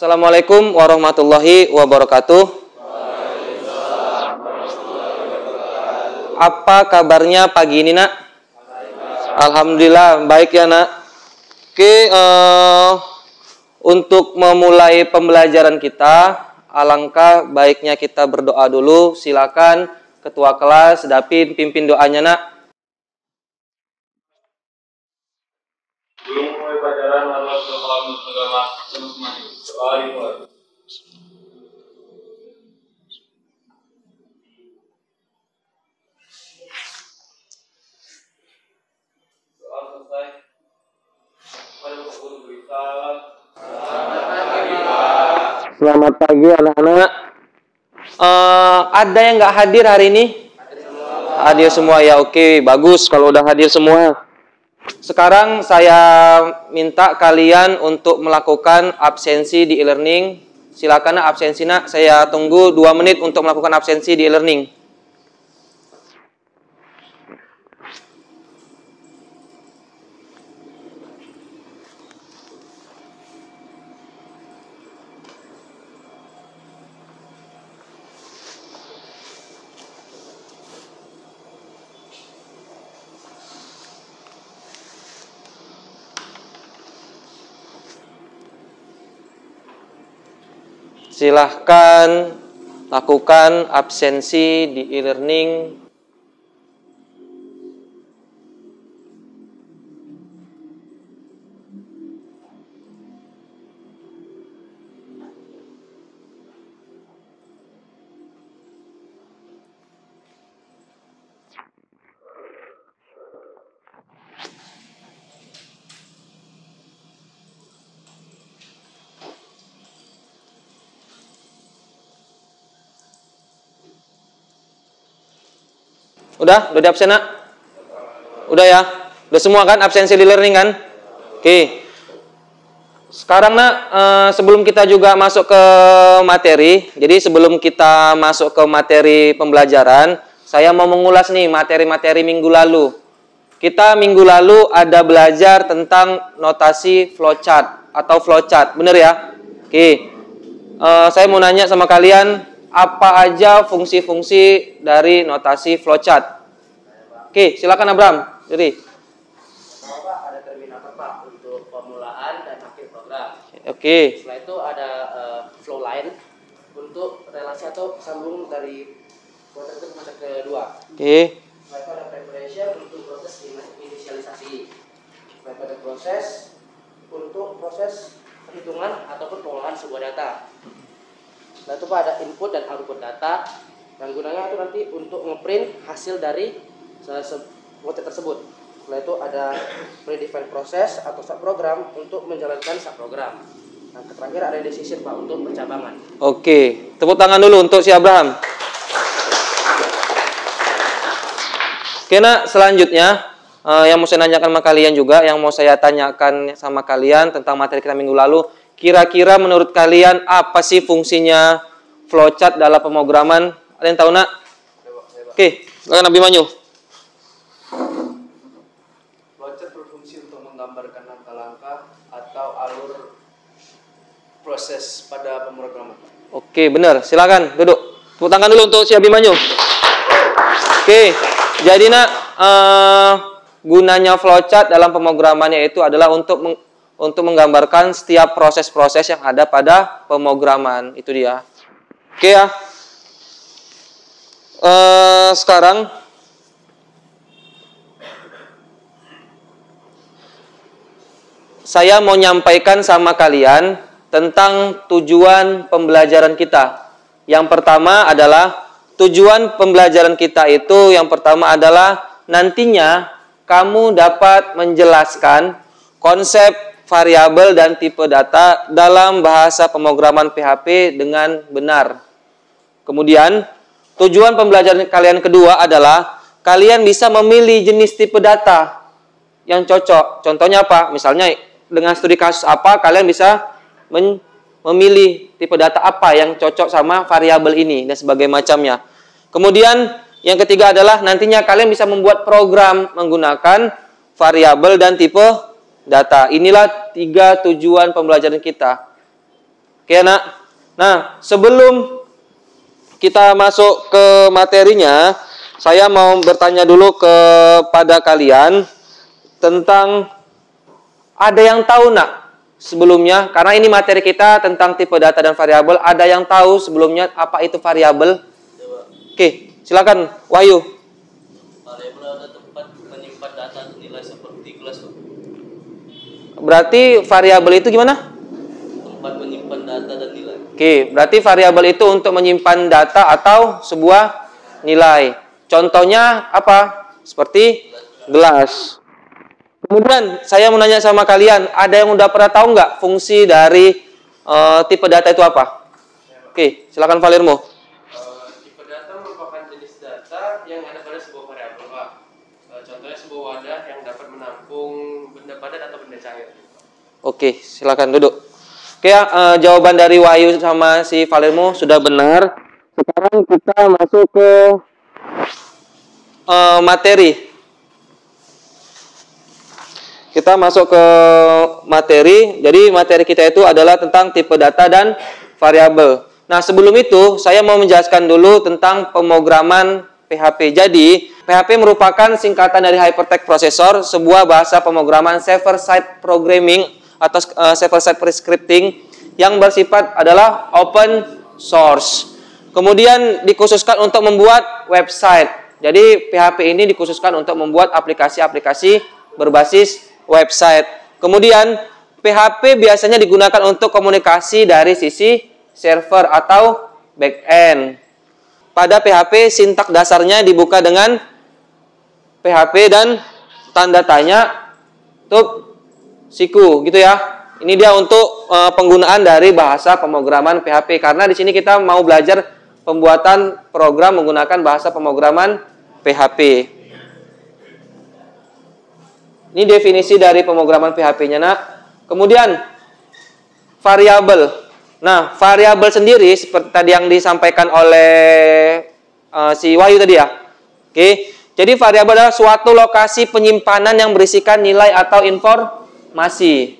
Assalamualaikum warahmatullahi wabarakatuh. Apa kabarnya pagi ini, Nak? Alhamdulillah, baik ya, Nak. Oke, untuk memulai pembelajaran kita, alangkah baiknya kita berdoa dulu. Silakan Ketua kelas, Dapin, pimpin doanya, Nak. Belum mulai pelajaran lalu soal agama teman-teman. Soal dimulai. Soal selesai. Pada guru berita. Selamat pagi anak-anak. Ada yang nggak hadir hari ini? Hadir semua ya, oke, bagus kalau udah hadir semua. Sekarang saya minta kalian untuk melakukan absensi di e-learning. Silakan absensi, Nak. Saya tunggu 2 menit untuk melakukan absensi di e-learning. Silahkan lakukan absensi di e-learning. Udah di absen, Nak? Udah ya? Udah semua kan absensi di learning kan? Oke. Sekarang, Nak, sebelum kita juga masuk ke materi, jadi sebelum kita masuk ke materi pembelajaran, saya mau mengulas nih materi-materi minggu lalu. Kita minggu lalu ada belajar tentang notasi flowchart atau flowchart, bener ya? Oke. Saya mau nanya sama kalian, apa aja fungsi-fungsi dari notasi flowchart? Oke, silakan Abram. Jadi, ada terminator, Pak, untuk permulaan dan akhir program. Oke. Setelah itu ada flow line untuk relasi atau sambung dari proses ke proses kedua. Oke. Setelah itu ada preparation untuk proses inisialisasi. Setelah itu ada proses untuk proses perhitungan ataupun pengolahan sebuah data. Setelah itu Pak ada input dan output data yang gunanya itu nanti untuk ngeprint hasil dari konten tersebut. Setelah itu ada predefined proses atau subprogram untuk menjalankan subprogram. Nah, terakhir ada decision, Pak, untuk pencabangan. Oke, tepuk tangan dulu untuk si Abraham. Oke, Nak, selanjutnya yang mau saya nanyakan sama kalian juga, yang mau saya tanyakan sama kalian tentang materi kita minggu lalu, kira-kira menurut kalian apa sih fungsinya flowchart dalam pemrograman? Ada yang tahu, Nak? Oke, silakan Abimanyu. Flowchart berfungsi untuk menggambarkan langkah-langkah atau alur proses pada pemrograman. Oke, benar. Silakan duduk. Tepuk tangan dulu untuk si Abimanyu. Oke, jadi, Nak, gunanya flowchart dalam pemrogramannya itu adalah untuk menggambarkan setiap proses-proses yang ada pada pemrograman. Itu dia. Oke ya. Sekarang saya mau nyampaikan sama kalian tentang tujuan pembelajaran kita. Yang pertama adalah tujuan pembelajaran kita itu yang pertama adalah nantinya kamu dapat menjelaskan konsep variabel dan tipe data dalam bahasa pemrograman PHP dengan benar. Kemudian, tujuan pembelajaran kalian kedua adalah kalian bisa memilih jenis tipe data yang cocok. Contohnya apa? Misalnya dengan studi kasus apa, kalian bisa memilih tipe data apa yang cocok sama variabel ini dan sebagainya macamnya. Kemudian, yang ketiga adalah nantinya kalian bisa membuat program menggunakan variabel dan tipe data. Inilah 3 tujuan pembelajaran kita. Oke, Nak. Nah, sebelum kita masuk ke materinya, saya mau bertanya dulu kepada kalian tentang, ada yang tahu, Nak, sebelumnya, karena ini materi kita tentang tipe data dan variabel, ada yang tahu sebelumnya apa itu variabel? Oke, silakan Wahyu. Variabel ada tempat menyimpan data atau nilai seperti kelas. Berarti variabel itu gimana? Tempat menyimpan data dan nilai. Oke, berarti variabel itu untuk menyimpan data atau sebuah nilai. Contohnya apa? Seperti gelas. Kemudian saya mau nanya sama kalian, ada yang udah pernah tahu nggak fungsi dari tipe data itu apa? Oke, silakan Valermo. Tipe data merupakan jenis data yang ada pada sebuah variabel, Pak. Contohnya sebuah wadah yang dapat menampung benda padat atau benda cair. Oke, silakan duduk. Oke, jawaban dari Wahyu sama si Valermo sudah benar. Sekarang kita masuk ke materi. Kita masuk ke materi. Jadi materi kita itu adalah tentang tipe data dan variabel. Nah, sebelum itu saya mau menjelaskan dulu tentang pemrograman PHP. Jadi, PHP merupakan singkatan dari Hypertext Processor, sebuah bahasa pemrograman server-side programming atau server-side scripting yang bersifat adalah open source. Kemudian dikhususkan untuk membuat website. Jadi PHP ini dikhususkan untuk membuat aplikasi-aplikasi berbasis website. Kemudian PHP biasanya digunakan untuk komunikasi dari sisi server atau backend. Pada PHP sintak dasarnya dibuka dengan PHP dan tanda tanya tuh siku gitu ya. Ini dia untuk penggunaan dari bahasa pemrograman PHP, karena di sini kita mau belajar pembuatan program menggunakan bahasa pemrograman PHP. Ini definisi dari pemrograman PHP-nya, Nak. Kemudian variabel. Nah, variabel sendiri seperti tadi yang disampaikan oleh si Wahyu tadi ya. Oke. Jadi variabel adalah suatu lokasi penyimpanan yang berisikan nilai atau informasi.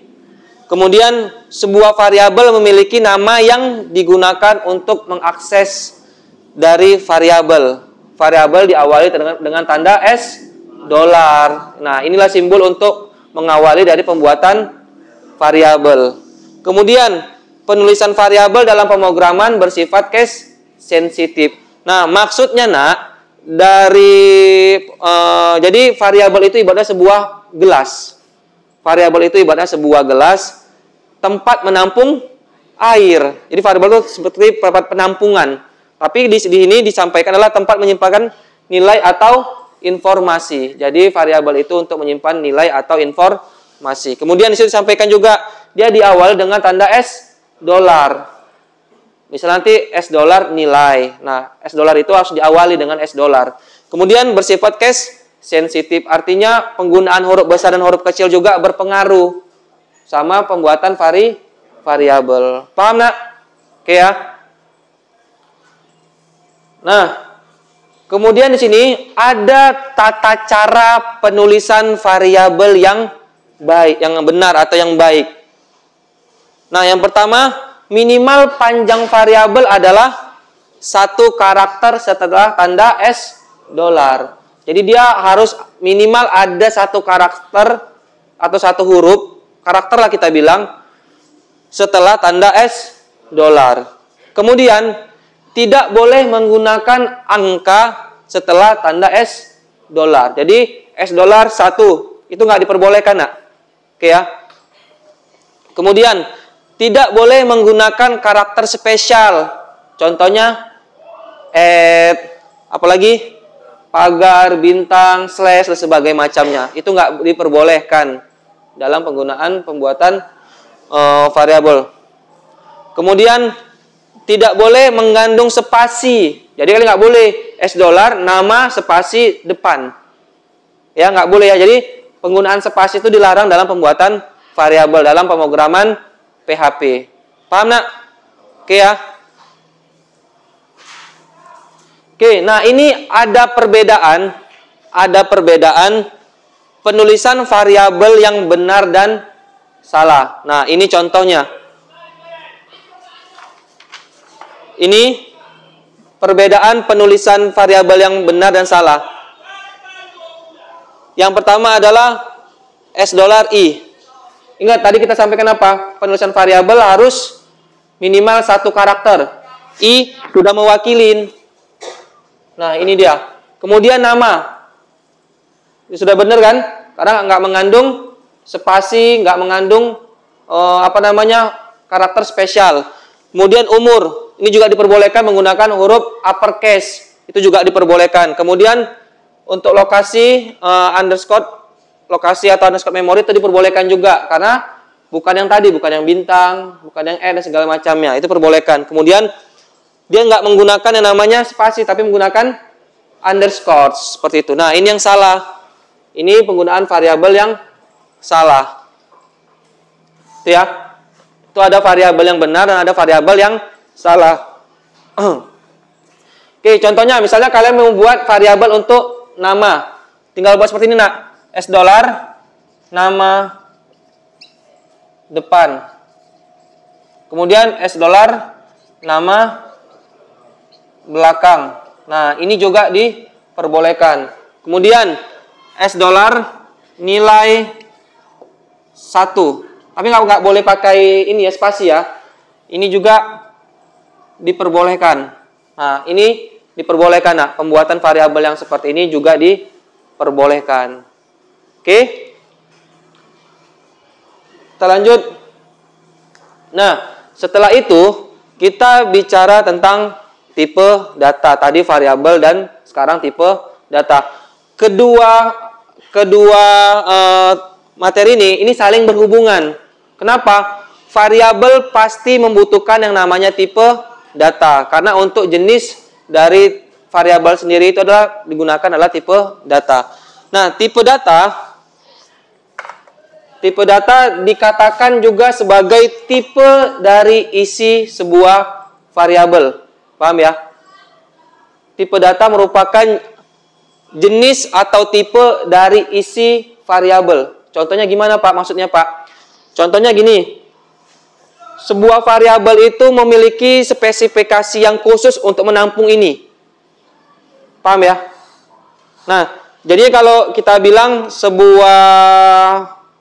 Kemudian sebuah variabel memiliki nama yang digunakan untuk mengakses dari variabel. Variabel diawali dengan tanda $. Nah, inilah simbol untuk mengawali dari pembuatan variabel. Kemudian penulisan variabel dalam pemrograman bersifat case sensitif. Nah, maksudnya, Nak, jadi variabel itu ibaratnya sebuah gelas. Variabel itu ibaratnya sebuah gelas tempat menampung air. Jadi variabel itu seperti tempat penampungan. Tapi di sini disampaikan adalah tempat menyimpan nilai atau informasi. Jadi variabel itu untuk menyimpan nilai atau informasi. Kemudian di sini disampaikan juga dia diawali dengan tanda $. Misalnya nanti $, nilai. Nah, $, itu harus diawali dengan $. Kemudian bersifat case sensitif, artinya penggunaan huruf besar dan huruf kecil juga berpengaruh sama pembuatan variabel. Paham, Nak? Oke ya. Nah, kemudian di sini ada tata cara penulisan variabel yang baik, yang benar atau yang baik. Nah, yang pertama, minimal panjang variabel adalah 1 karakter setelah tanda $. Jadi dia harus minimal ada 1 karakter atau 1 huruf, karakter lah kita bilang, setelah tanda $. Kemudian tidak boleh menggunakan angka setelah tanda $. Jadi $1 itu nggak diperbolehkan, Nak. Oke ya. Kemudian tidak boleh menggunakan karakter spesial. Contohnya apalagi pagar, bintang, slash dan sebagainya macamnya. Itu nggak diperbolehkan dalam penggunaan pembuatan variabel. Kemudian tidak boleh mengandung spasi. Jadi kalian nggak boleh $, nama, spasi, depan. Ya, nggak boleh ya. Jadi penggunaan spasi itu dilarang dalam pembuatan variabel dalam pemrograman PHP. Paham, Nak? Oke ya. Oke, nah ini ada perbedaan penulisan variabel yang benar dan salah. Nah, ini contohnya. ini perbedaan penulisan variabel yang benar dan salah. Yang pertama adalah $i. Ingat tadi kita sampaikan apa? Penulisan variabel harus minimal 1 karakter. I sudah mewakilin. Nah, ini dia. Kemudian nama. Ini sudah benar kan? Karena nggak mengandung spasi, nggak mengandung karakter spesial. Kemudian umur. Ini juga diperbolehkan menggunakan huruf uppercase. Itu juga diperbolehkan. Kemudian untuk lokasi lokasi atau underscore memori itu diperbolehkan juga karena bukan yang tadi, bukan yang bintang, bukan yang dan segala macamnya. Itu perbolehkan. Kemudian dia nggak menggunakan yang namanya spasi tapi menggunakan underscore seperti itu. Nah, ini yang salah. Ini penggunaan variabel yang salah. Itu ya. Itu ada variabel yang benar dan ada variabel yang salah. Oke, contohnya misalnya kalian membuat variabel untuk nama. Tinggal buat seperti ini, nak. $, nama depan. Kemudian $, nama belakang. Nah, ini juga diperbolehkan. Kemudian $, nilai 1. Tapi nggak boleh pakai ini ya, spasi ya. Ini juga diperbolehkan. Nah, ini diperbolehkan. Nah, pembuatan variabel yang seperti ini juga diperbolehkan. Oke. Kita lanjut. Nah, setelah itu kita bicara tentang tipe data. Tadi variabel dan sekarang tipe data. Kedua materi ini saling berhubungan. Kenapa? Variabel pasti membutuhkan yang namanya tipe data. Karena untuk jenis dari variabel sendiri itu digunakan adalah tipe data. Nah, tipe data dikatakan juga sebagai tipe dari isi sebuah variabel. Paham ya? Tipe data merupakan jenis atau tipe dari isi variabel. Contohnya gimana, Pak? Maksudnya, Pak? Contohnya gini. Sebuah variabel itu memiliki spesifikasi yang khusus untuk menampung ini. Paham ya? Nah, jadi kalau kita bilang sebuah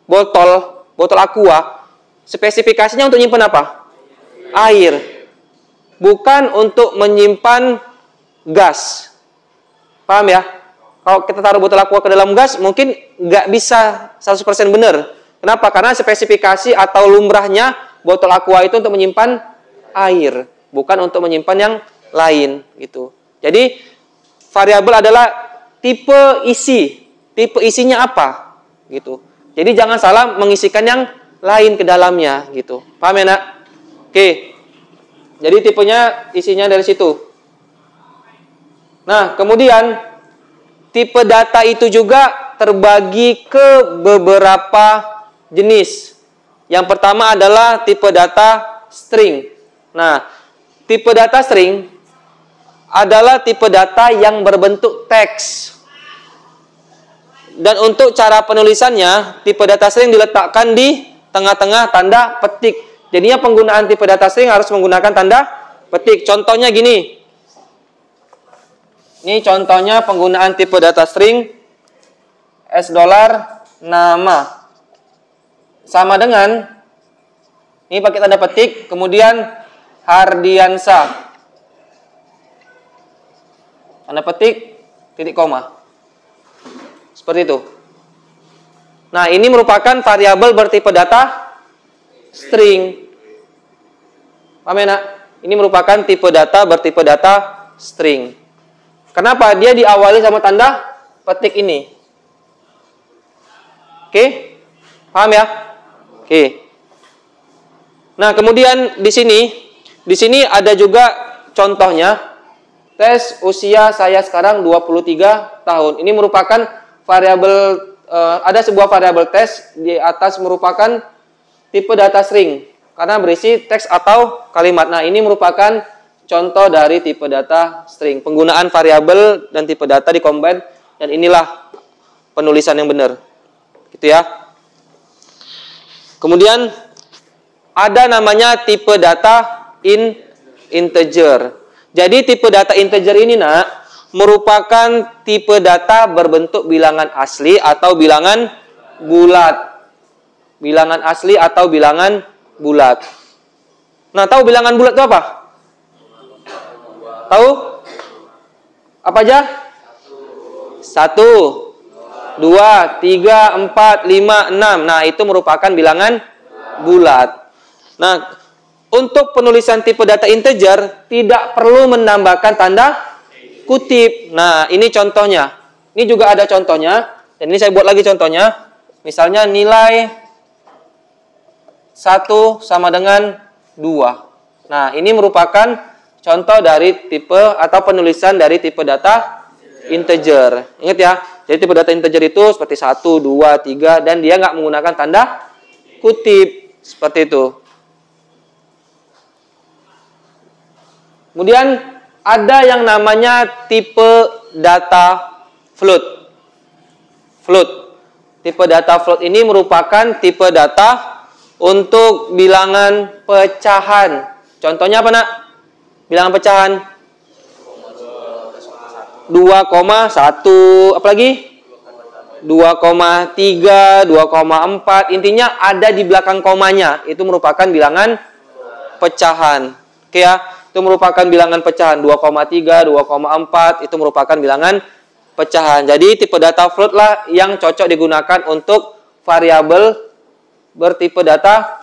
botol aqua, spesifikasinya untuk menyimpan apa? Air. Bukan untuk menyimpan gas. Paham ya? Kalau kita taruh botol aqua ke dalam gas, mungkin nggak bisa 100% benar. Kenapa? Karena spesifikasi atau lumrahnya botol aqua itu untuk menyimpan air, bukan untuk menyimpan yang lain gitu. Jadi variabel adalah tipe isi. Tipe isinya apa? Gitu. Jadi jangan salah mengisikan yang lain ke dalamnya gitu. Paham ya, Nak? Oke. Jadi tipenya isinya dari situ. Nah, kemudian tipe data itu juga terbagi ke beberapa jenis. Yang pertama adalah tipe data string. Nah, tipe data string adalah tipe data yang berbentuk teks. Dan untuk cara penulisannya, tipe data string diletakkan di tengah-tengah tanda petik. Jadinya penggunaan tipe data string harus menggunakan tanda petik. Contohnya gini. Ini contohnya penggunaan tipe data string $, nama. Sama dengan ini pakai tanda petik, kemudian Hardiansa. Tanda petik, titik koma. Seperti itu. Nah, ini merupakan variabel bertipe data string. Paham ya, Nak? Ini merupakan tipe data bertipe data string. Kenapa? Dia diawali sama tanda petik ini. Oke? Paham ya? Oke. Nah, kemudian di sini ada juga contohnya. Tes usia saya sekarang 23 tahun. Ini merupakan variabel, ada sebuah variabel tes di atas merupakan tipe data string karena berisi teks atau kalimat. Nah, ini merupakan contoh dari tipe data string. Penggunaan variabel dan tipe data dikombin dan inilah penulisan yang benar. Gitu ya. Kemudian ada namanya tipe data integer. Jadi tipe data integer ini nak merupakan tipe data berbentuk bilangan asli atau bilangan bulat. Bilangan asli atau bilangan bulat. Nah, tahu bilangan bulat itu apa? Tahu? Apa aja? 1, 2, 3, 4, 5, 6. Nah, itu merupakan bilangan bulat. Nah, untuk penulisan tipe data integer tidak perlu menambahkan tanda kutip. Nah, ini contohnya. Ini juga ada contohnya. Dan ini saya buat lagi contohnya. Misalnya nilai 1 sama dengan 2. Nah, ini merupakan contoh dari tipe atau penulisan dari tipe data integer. Ingat ya. Jadi tipe data integer itu seperti 1, 2, 3 dan dia nggak menggunakan tanda kutip. Seperti itu. Kemudian ada yang namanya tipe data float. Float. Tipe data float ini merupakan tipe data untuk bilangan pecahan. Contohnya apa nak? Bilangan pecahan 2,1 apalagi? 2,3, 2,4. Intinya ada di belakang komanya. Itu merupakan bilangan pecahan. Oke ya. Itu merupakan bilangan pecahan 2,3, 2,4 itu merupakan bilangan pecahan. Jadi tipe data float lah yang cocok digunakan untuk variabel bertipe data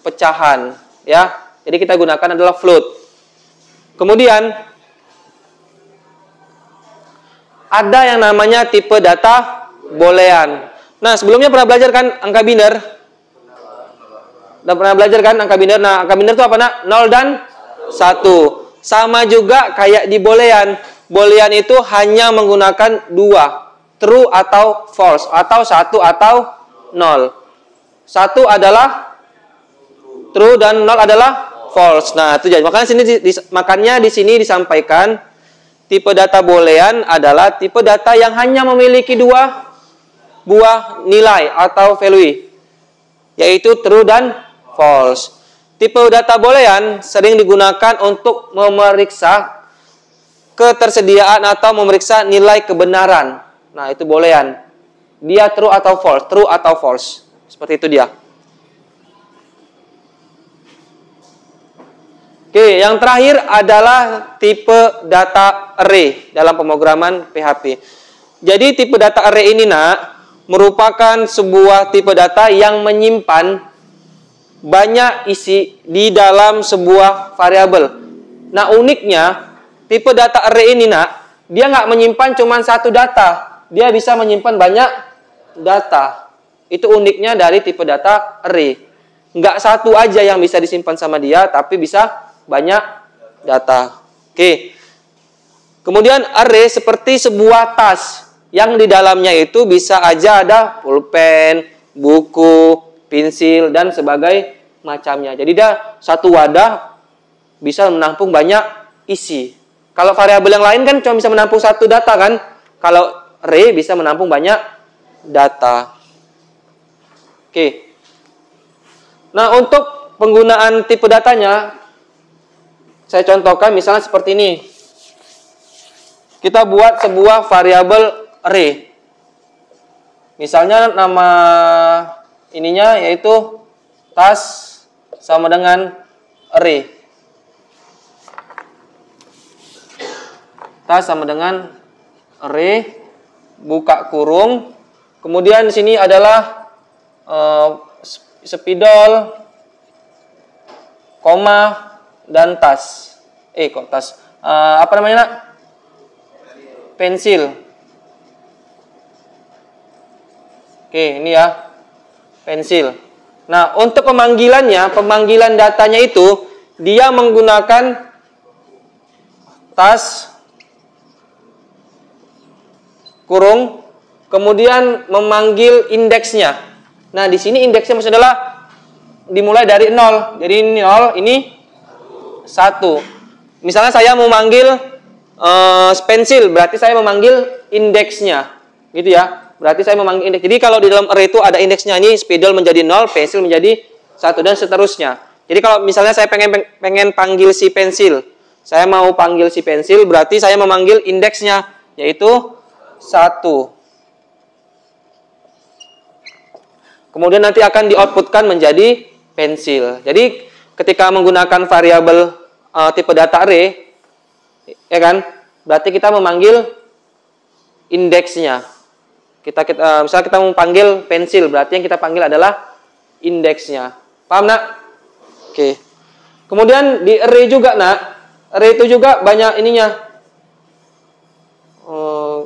pecahan ya. Jadi kita gunakan adalah float. Kemudian ada yang namanya tipe data boolean. Nah, sebelumnya pernah belajar kan angka biner? Dan pernah belajar kan angka biner? Nah, angka biner itu apa nak? 0 dan 1. Sama juga kayak di boolean. Boolean itu hanya menggunakan 2, true atau false, atau 1 atau 0. 1 adalah true dan 0 adalah false. Nah, itu jadi. Makanya di sini disampaikan tipe data boolean adalah tipe data yang hanya memiliki 2 buah nilai atau value, yaitu true dan false. Tipe data boolean sering digunakan untuk memeriksa ketersediaan atau memeriksa nilai kebenaran. Nah, itu boolean. Dia true atau false, true atau false. Seperti itu dia. Oke, yang terakhir adalah tipe data array dalam pemrograman PHP. Jadi tipe data array ini nak merupakan sebuah tipe data yang menyimpan banyak isi di dalam sebuah variabel. Nah, uniknya tipe data array ini nak, dia nggak menyimpan cuma satu data, dia bisa menyimpan banyak data. Itu uniknya dari tipe data array. Nggak satu aja yang bisa disimpan sama dia, tapi bisa banyak data. Oke. Kemudian array seperti sebuah tas yang di dalamnya itu bisa aja ada pulpen, buku, pensil dan sebagai macamnya. Jadi dia satu wadah bisa menampung banyak isi. Kalau variabel yang lain kan cuma bisa menampung satu data kan. Kalau array bisa menampung banyak data. Oke. Nah, untuk penggunaan tipe datanya saya contohkan misalnya seperti ini. Kita buat sebuah variabel array. Misalnya nama ininya yaitu tas sama dengan array. Tas sama dengan array, buka kurung. Kemudian di sini adalah spidol, koma dan tas. Kok tas? Apa namanya nak? Pensil. Oke, ini ya. Pensil. Nah, untuk pemanggilannya, pemanggilan datanya itu dia menggunakan tas kurung, kemudian memanggil indeksnya. Nah, di sini indeksnya maksudnya adalah dimulai dari 0. Jadi ini 0, ini 1. Misalnya saya mau manggil pensil, berarti saya memanggil indeksnya. Gitu ya. Berarti saya memanggil indeks. Jadi kalau di dalam array itu ada indeksnya, ini spidol menjadi 0, pensil menjadi 1 dan seterusnya. Jadi kalau misalnya saya pengen panggil si pensil, saya mau panggil si pensil, berarti saya memanggil indeksnya, yaitu 1. Kemudian nanti akan di-outputkan menjadi pensil. Jadi ketika menggunakan variabel tipe data array, ya kan, berarti kita memanggil indeksnya. Misalnya kita mau panggil pensil, berarti yang kita panggil adalah indeksnya. Paham, nak? Oke. Kemudian di array juga, nak. Array itu juga banyak ininya.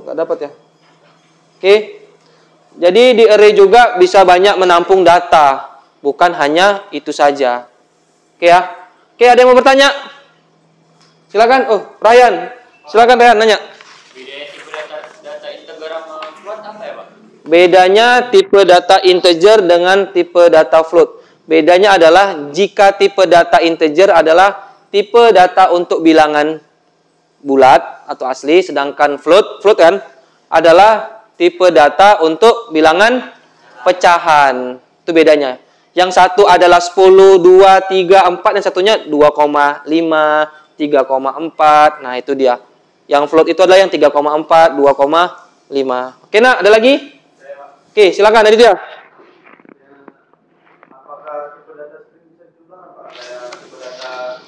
Nggak dapat ya. Oke. Jadi di array juga bisa banyak menampung data, bukan hanya itu saja. Oke ya. Oke, ada yang mau bertanya? Silakan. Oh, Ryan. Silakan Ryan nanya. Bedanya tipe data integer dengan tipe data float. Bedanya adalah jika tipe data integer adalah tipe data untuk bilangan bulat atau asli, sedangkan float kan adalah tipe data untuk bilangan pecahan. Itu bedanya. Yang satu adalah 10, 2, 3, 4, dan satunya 2,5, 3,4. Nah, itu dia. Yang float itu adalah yang 3,4, 2,5. Oke, nah, ada lagi? Oke, silakan, dari dia. Apakah tipe data string bisa dijumlahkan, Pak? Kayak tipe data...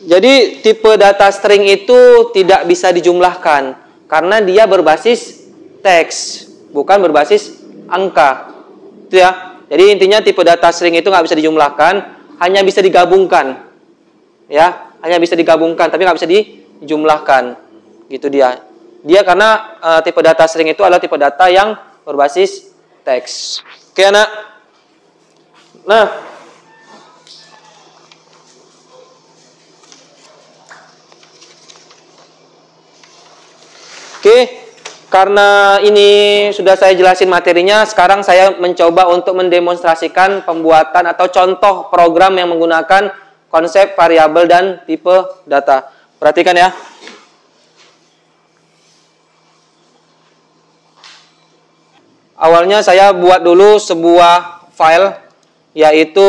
Jadi tipe data string itu tidak bisa dijumlahkan karena dia berbasis teks, bukan berbasis angka. Itu ya. Jadi intinya tipe data string itu nggak bisa dijumlahkan, hanya bisa digabungkan. Ya, hanya bisa digabungkan tapi nggak bisa dijumlahkan. Gitu dia. Dia karena tipe data string itu adalah tipe data yang berbasis teks. Oke, anak. Nah, oke, karena ini sudah saya jelasin materinya, sekarang saya mencoba untuk mendemonstrasikan pembuatan atau contoh program yang menggunakan konsep variabel dan tipe data. Perhatikan ya. Awalnya saya buat dulu sebuah file, yaitu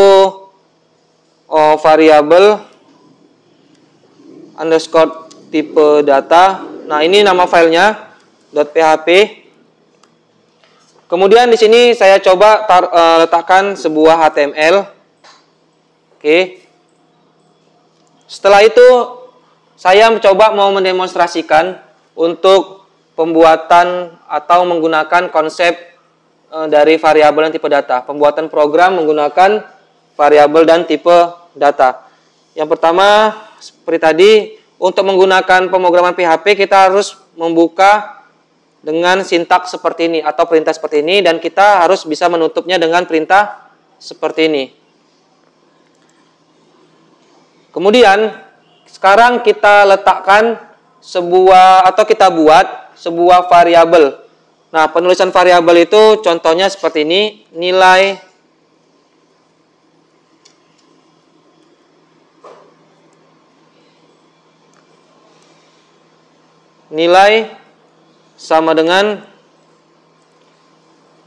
variabel underscore tipe data. Nah, ini nama filenya .php. Kemudian di sini saya coba letakkan sebuah HTML. Oke. Setelah itu saya mencoba mau mendemonstrasikan untuk pembuatan atau menggunakan konsep dari variabel dan tipe data. Pembuatan program menggunakan variabel dan tipe data. Yang pertama, seperti tadi, untuk menggunakan pemrograman PHP kita harus membuka dengan sintaks seperti ini atau perintah seperti ini, dan kita harus bisa menutupnya dengan perintah seperti ini. Kemudian sekarang kita letakkan sebuah atau kita buat sebuah variabel. Nah, penulisan variabel itu contohnya seperti ini, nilai sama dengan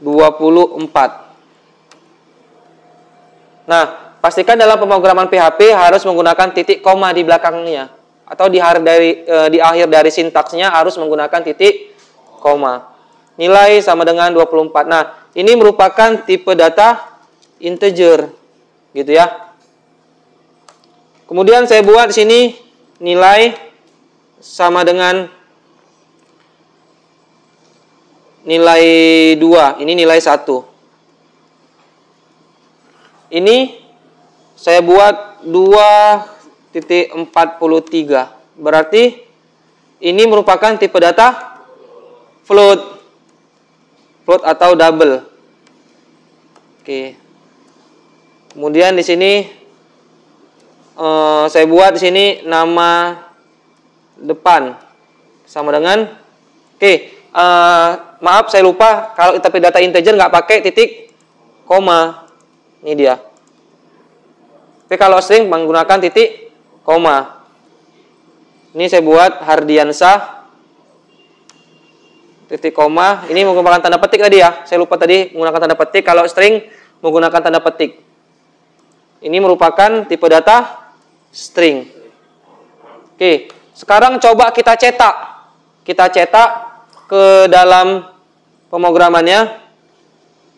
24. Nah, pastikan dalam pemrograman PHP harus menggunakan titik koma di belakangnya, atau di akhir dari sintaksnya harus menggunakan titik koma. Nilai sama dengan 24. Nah, ini merupakan tipe data integer, gitu ya. Kemudian saya buat di sini nilai sama dengan nilai 2. Ini nilai 1. Ini saya buat 2.43. Berarti ini merupakan tipe data float atau double. Oke. Kemudian di sini saya buat di sini nama depan sama dengan maaf saya lupa, kalau tipe data integer nggak pakai titik koma. Ini dia. Tapi kalau string menggunakan titik koma. Ini saya buat Hardiansah titik koma. Ini menggunakan tanda petik tadi ya. Saya lupa tadi menggunakan tanda petik. Kalau string menggunakan tanda petik. Ini merupakan tipe data string. Oke, sekarang coba kita cetak. Kita cetak ke dalam pemrogramannya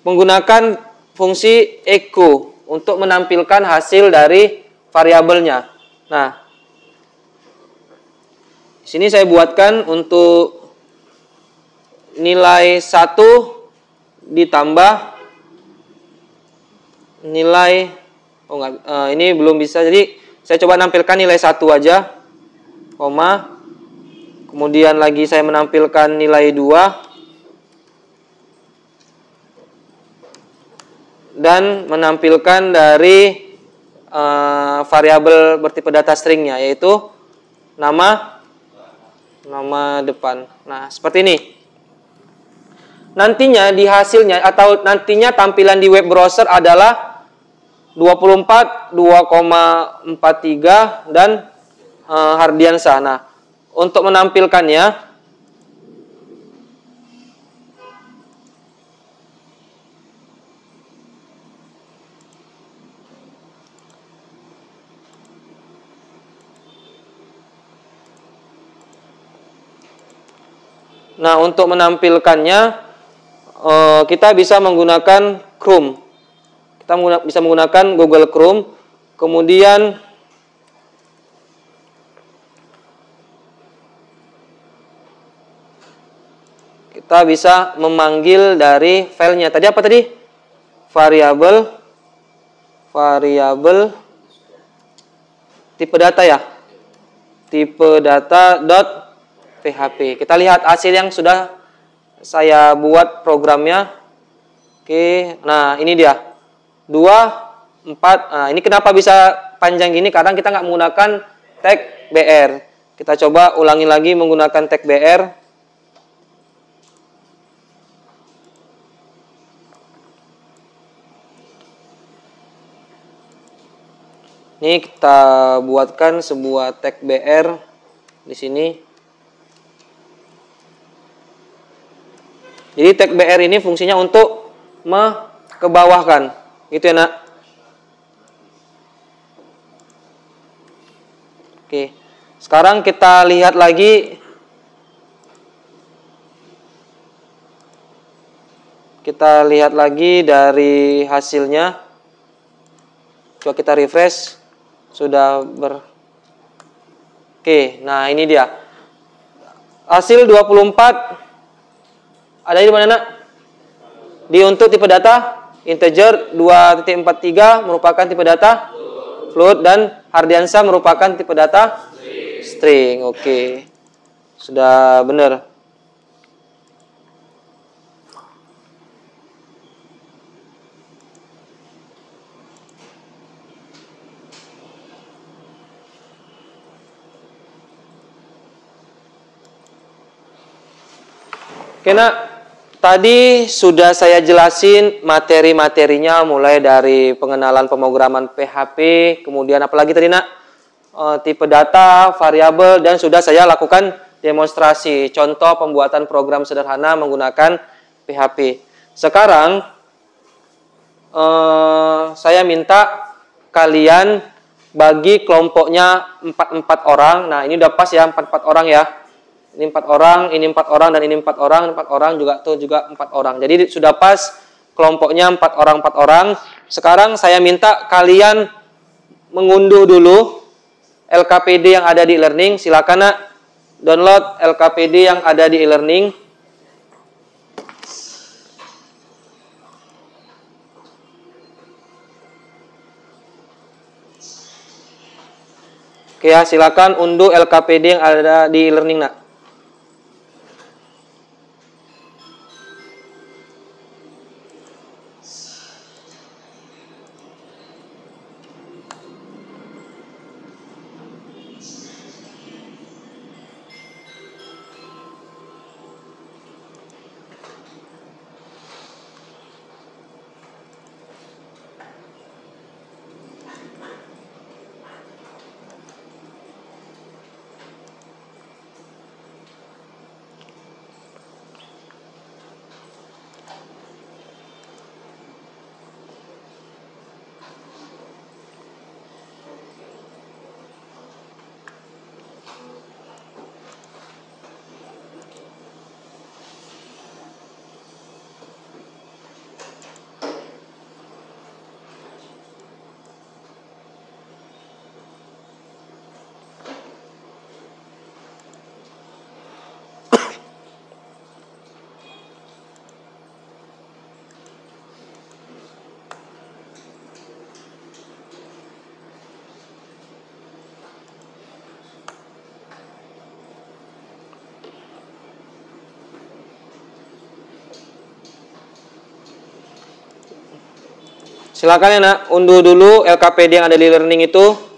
menggunakan fungsi echo untuk menampilkan hasil dari variabelnya. Nah, di sini saya buatkan untuk nilai 1 ditambah nilai ini belum bisa, jadi saya coba nampilkan nilai 1 aja, koma, kemudian lagi saya menampilkan nilai 2 dan menampilkan dari variabel bertipe data stringnya, yaitu nama depan. Nah, seperti ini. Nantinya di hasilnya atau nantinya tampilan di web browser adalah 24, 2,43 dan Hardiansyah. Nah, untuk menampilkannya kita bisa menggunakan Chrome. Kita bisa menggunakan Google Chrome. Kemudian kita bisa memanggil dari filenya. Tadi apa tadi? Variabel tipe data ya. Tipe data.php. Kita lihat hasil yang sudah saya buat programnya. Oke, nah ini dia. 2, 4. Nah, ini kenapa bisa panjang gini? Karena kita nggak menggunakan tag BR. Kita coba ulangi lagi menggunakan tag BR. Ini kita buatkan sebuah tag BR di sini. Jadi tag BR ini fungsinya untuk kebawahkan. Gitu ya, Nak? Oke. Sekarang kita lihat lagi. Kita lihat lagi dari hasilnya. Coba kita refresh. Oke, nah ini dia. Hasil 24 ada di mana, Nak? Di untuk tipe data integer 2.43 merupakan tipe data float dan Hardiansyah merupakan tipe data string. Oke. Sudah benar. Oke, Nak. Tadi sudah saya jelasin materi-materinya mulai dari pengenalan pemrograman PHP, kemudian apalagi tadi, Nak? Tipe data, variabel, dan sudah saya lakukan demonstrasi contoh pembuatan program sederhana menggunakan PHP. Sekarang saya minta kalian bagi kelompoknya 4 orang. Nah, ini udah pas ya, 4 orang ya. Ini 4 orang, ini 4 orang, dan ini 4 orang, 4 orang juga 4 orang. Jadi sudah pas kelompoknya 4 orang. Sekarang saya minta kalian mengunduh dulu LKPD yang ada di e-learning. Silakan, Nak, download LKPD yang ada di e-learning. Oke ya, silakan unduh LKPD yang ada di e-learning, Nak. Silakan ya nak, unduh dulu LKPD yang ada di learning itu.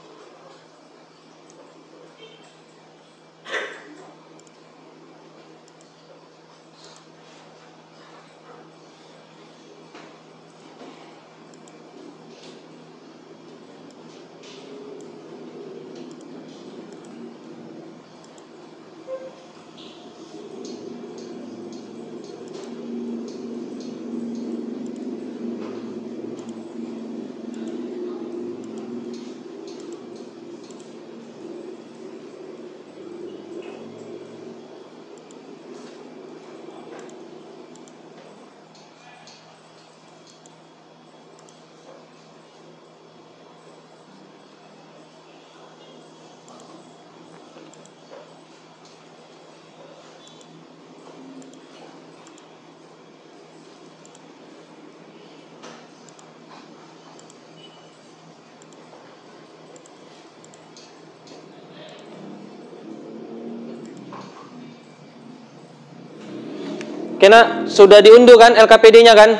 Oke nak, sudah diunduh kan LKPD-nya kan?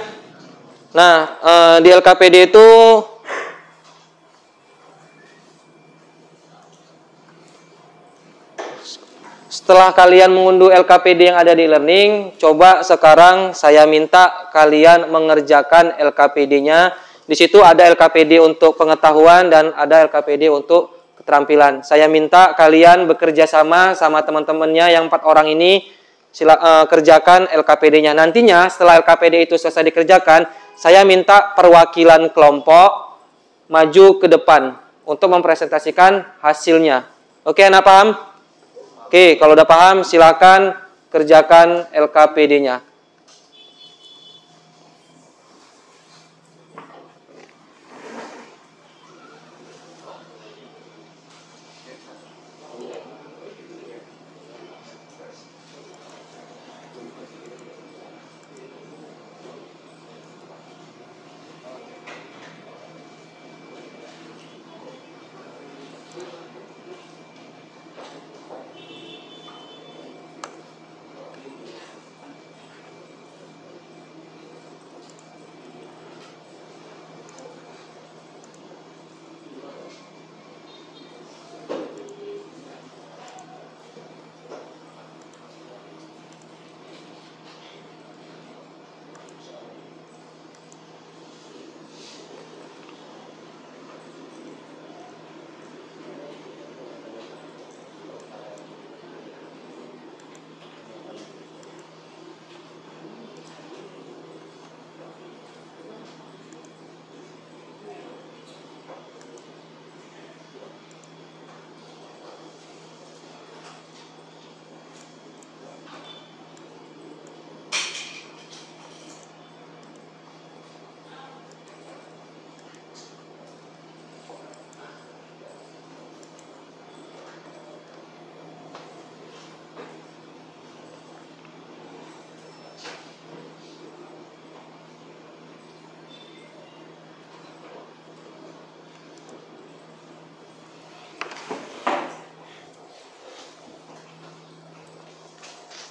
Nah, di LKPD itu setelah kalian mengunduh LKPD yang ada di learning, coba sekarang saya minta kalian mengerjakan LKPD-nya. Di situ ada LKPD untuk pengetahuan dan ada LKPD untuk keterampilan. Saya minta kalian bekerja sama teman-temannya yang 4 orang ini. Kerjakan LKPD-nya. Nantinya setelah LKPD itu selesai dikerjakan, saya minta perwakilan kelompok maju ke depan untuk mempresentasikan hasilnya. Oke, anak paham? Oke, kalau udah paham silakan kerjakan LKPD-nya.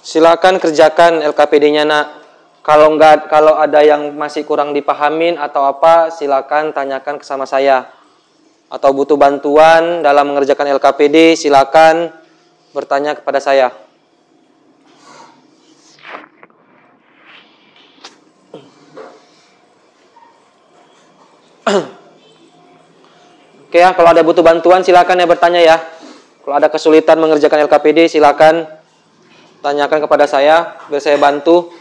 Silakan kerjakan LKPD-nya nak. Kalau ada yang masih kurang dipahamin atau apa, silakan tanyakan ke sama saya. Atau butuh bantuan dalam mengerjakan LKPD, silakan bertanya kepada saya. Oke ya, kalau ada butuh bantuan silakan ya bertanya ya. Kalau ada kesulitan mengerjakan LKPD, silakan tanyakan kepada saya, biar saya bantu.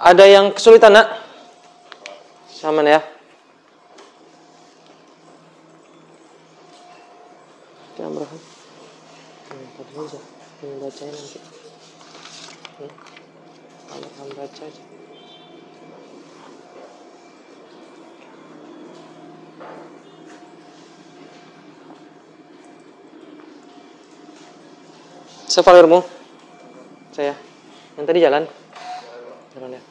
Ada yang kesulitan, Nak? Sama ya. Kamera. Tadi aja. Ini bacain nanti. Kamu baca aja. Sefoldermu. Saya. Yang tadi jalan. Jalan ya.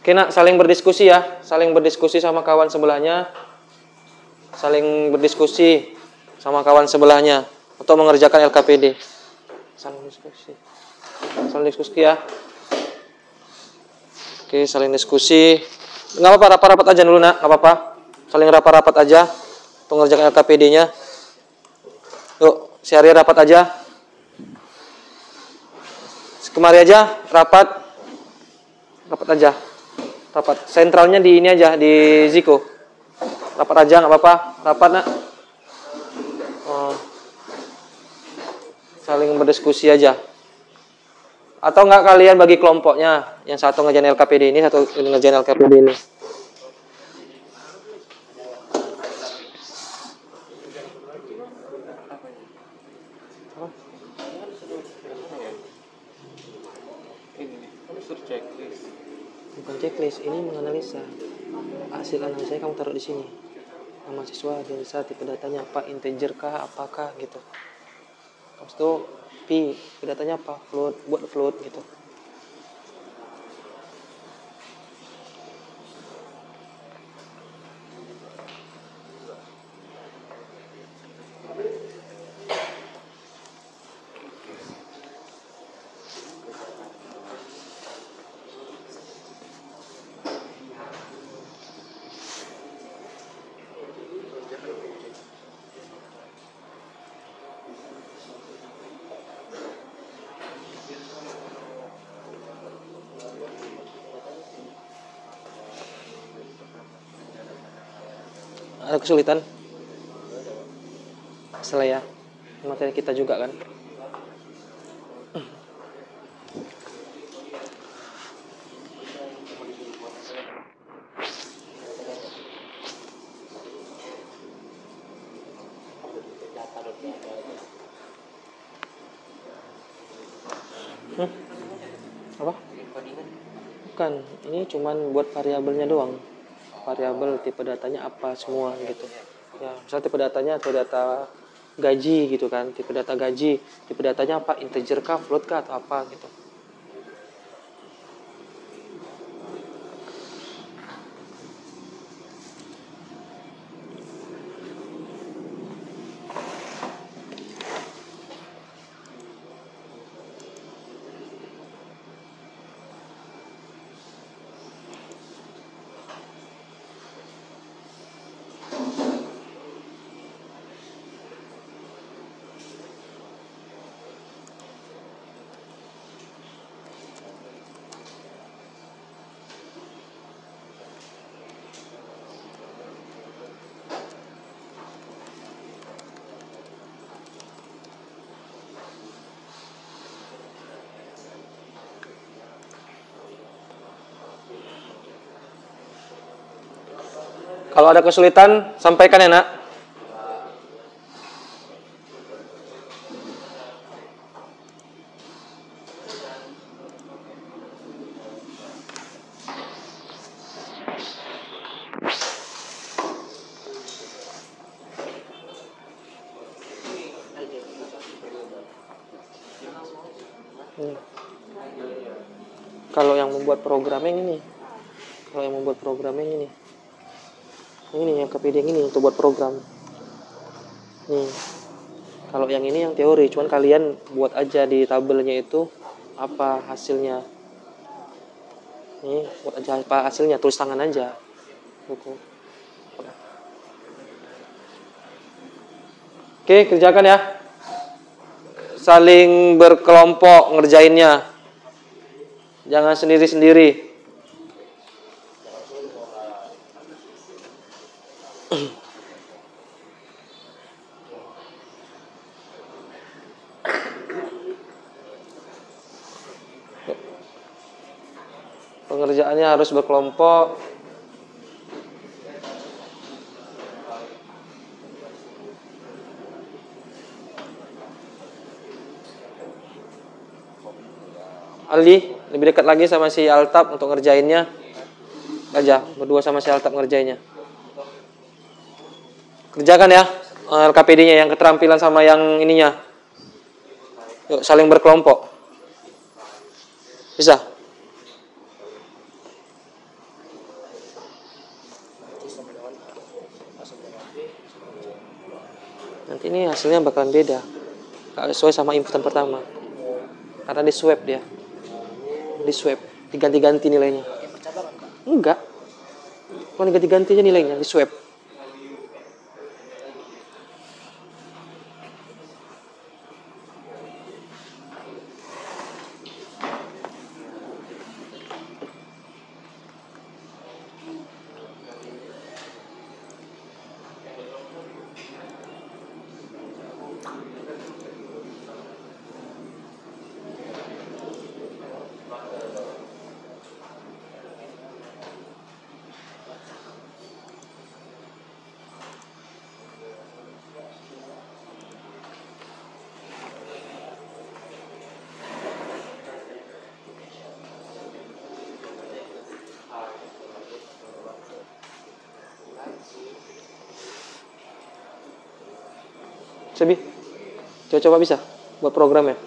Oke, Nak, saling berdiskusi ya. Saling berdiskusi sama kawan sebelahnya. Saling berdiskusi sama kawan sebelahnya untuk mengerjakan LKPD. Saling diskusi. Saling diskusi ya. Oke, saling diskusi. Enggak apa-apa, rapat-rapat aja dulu, Nak. Enggak apa-apa. Saling rapat-rapat aja untuk mengerjakan LKPD-nya. Yuk, sehari rapat aja. Kemari aja, rapat aja, rapat. Sentralnya di ini aja, di Ziko. Rapat aja, nggak apa-apa. Rapat, Nak. Saling berdiskusi aja. Atau nggak kalian bagi kelompoknya, yang satu ngerjain LKPD ini, satu ngerjain LKPD ini. Bukan checklist, ini menganalisa. Hasil analisanya kamu taruh di sini. Nama siswa, analisa tipe datanya apa, integer kah, apakah gitu. Terus itu P, tipe datanya apa, float, buat float gitu. Ada kesulitan? Salah ya. Materi kita juga kan. Apa? Bukan, ini cuman buat variabelnya doang. Variabel tipe datanya apa semua gitu. Ya, misal tipe datanya atau data gaji gitu kan. Tipe data gaji, tipe datanya apa? Integer kah, float kah atau apa gitu. Kalau ada kesulitan, sampaikan ya, Nak. Kalau yang membuat programming ini. Kalau yang membuat programming ini. Ini yang KPD yang ini untuk buat program. Nih. Kalau yang ini yang teori, cuman kalian buat aja di tabelnya itu apa hasilnya. Nih, buat aja apa hasilnya, tulis tangan aja. Buku. Oke, kerjakan ya. Saling berkelompok ngerjainnya. Jangan sendiri-sendiri. Pengerjaannya harus berkelompok. Ali, lebih dekat lagi sama si Altab untuk ngerjainnya. Aja, berdua sama si Altab ngerjainnya. Kerjakan ya LKPD-nya, yang keterampilan sama yang ininya. Yuk, saling berkelompok. Bisa? Nanti ini hasilnya bakalan beda. Gak sesuai sama inputan pertama. Karena di swab dia. Di swab, diganti-ganti nilainya. Enggak. Kalau diganti-ganti aja nilainya, di swab. Sebi, coba bisa buat programnya.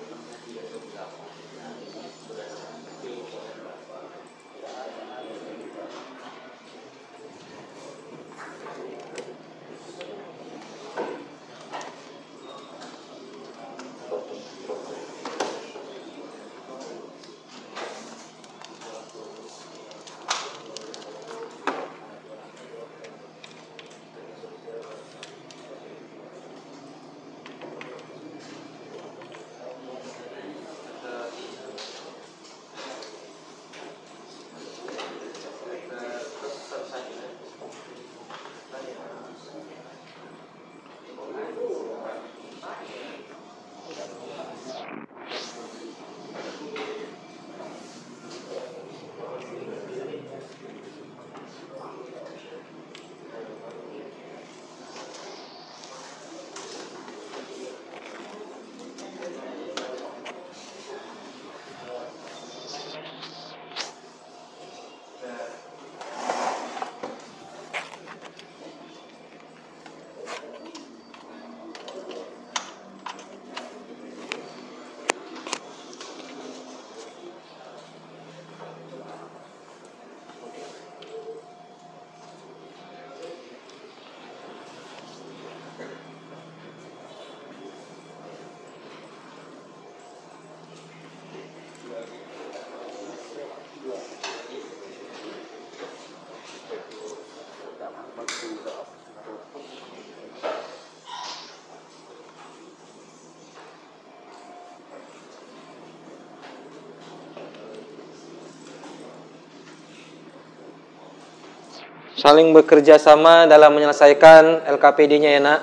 Saling bekerja sama dalam menyelesaikan LKPD-nya ya nak.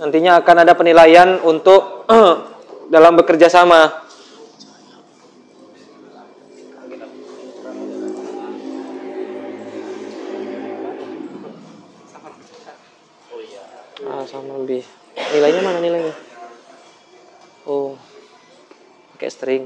Nantinya akan ada penilaian untuk dalam bekerja sama. Sama lebih. Nilainya mana nilainya? Oh, pakai string.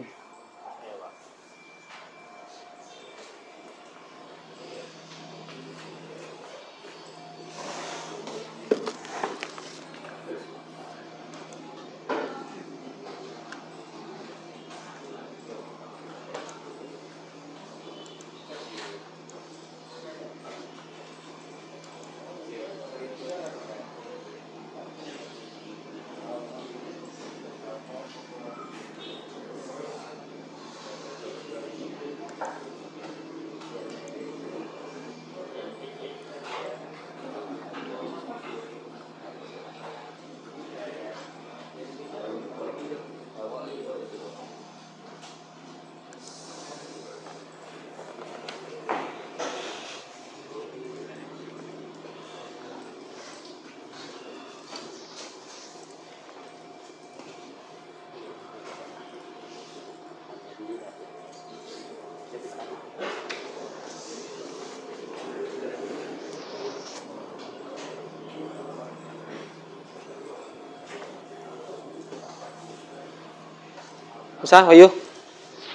Bisa, ayo.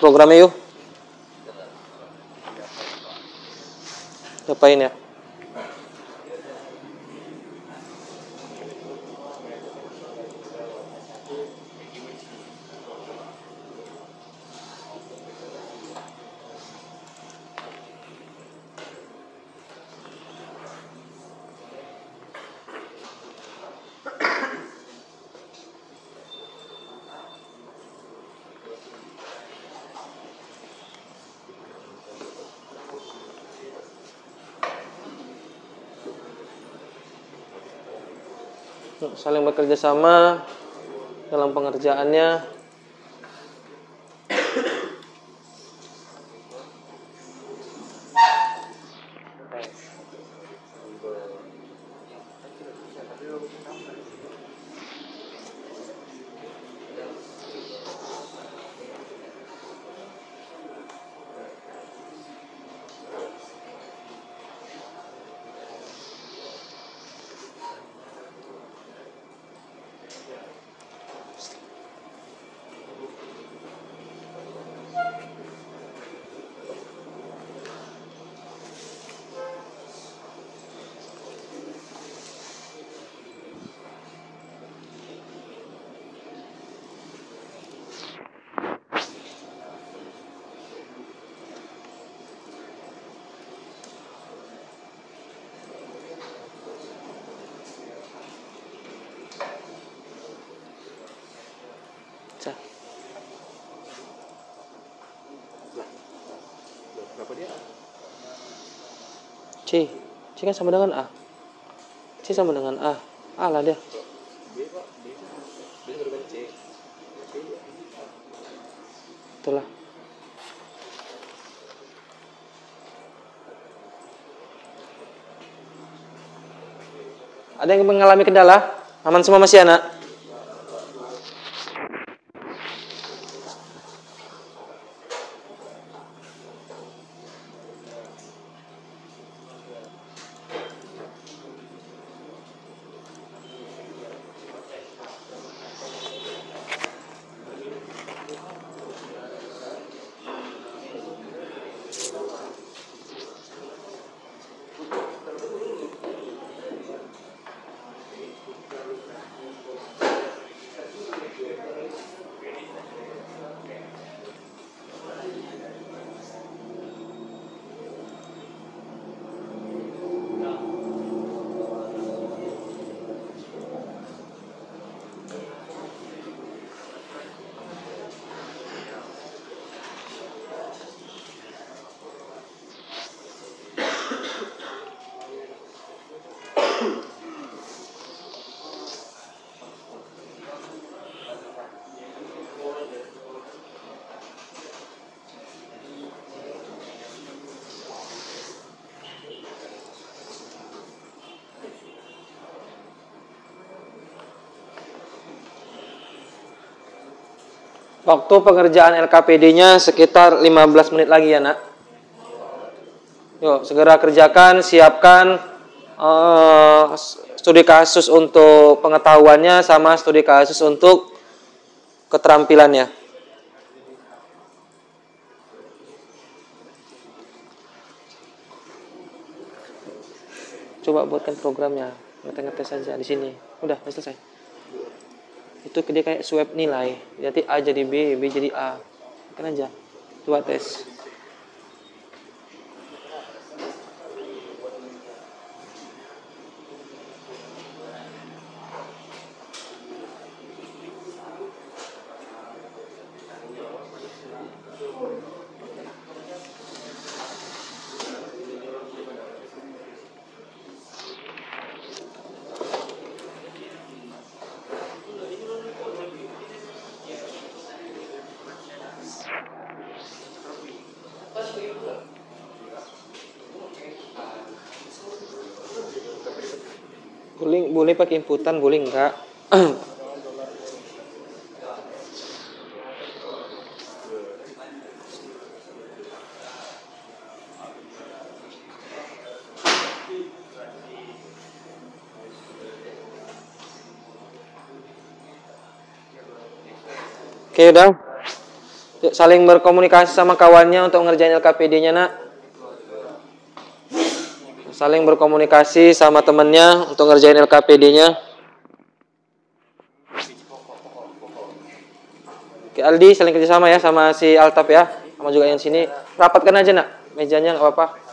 Programnya yuk. Ngapain ya? Saling bekerja sama dalam pengerjaannya. C kan sama dengan A. C sama dengan A. A lah dia. Itulah. Ada yang mengalami kendala? Aman semua masih anak? Waktu pengerjaan LKPD-nya sekitar 15 menit lagi ya nak. Yuk segera kerjakan, siapkan studi kasus untuk pengetahuannya sama studi kasus untuk keterampilannya. Coba buatkan programnya, ngetes-ngetes saja di sini. Udah selesai. Itu dia kayak swab nilai, jadi A jadi B, B jadi A, kan aja, coba tes. Boleh pakai inputan, boleh enggak? Oke, udah. Saling berkomunikasi sama kawannya untuk ngerjain LKPD-nya, nak. Saling berkomunikasi sama temennya untuk ngerjain LKPD-nya. Oke, Aldi saling kerjasama ya sama si Altaf ya, sama juga yang sini. Rapatkan aja, nak, mejanya, nggak apa-apa.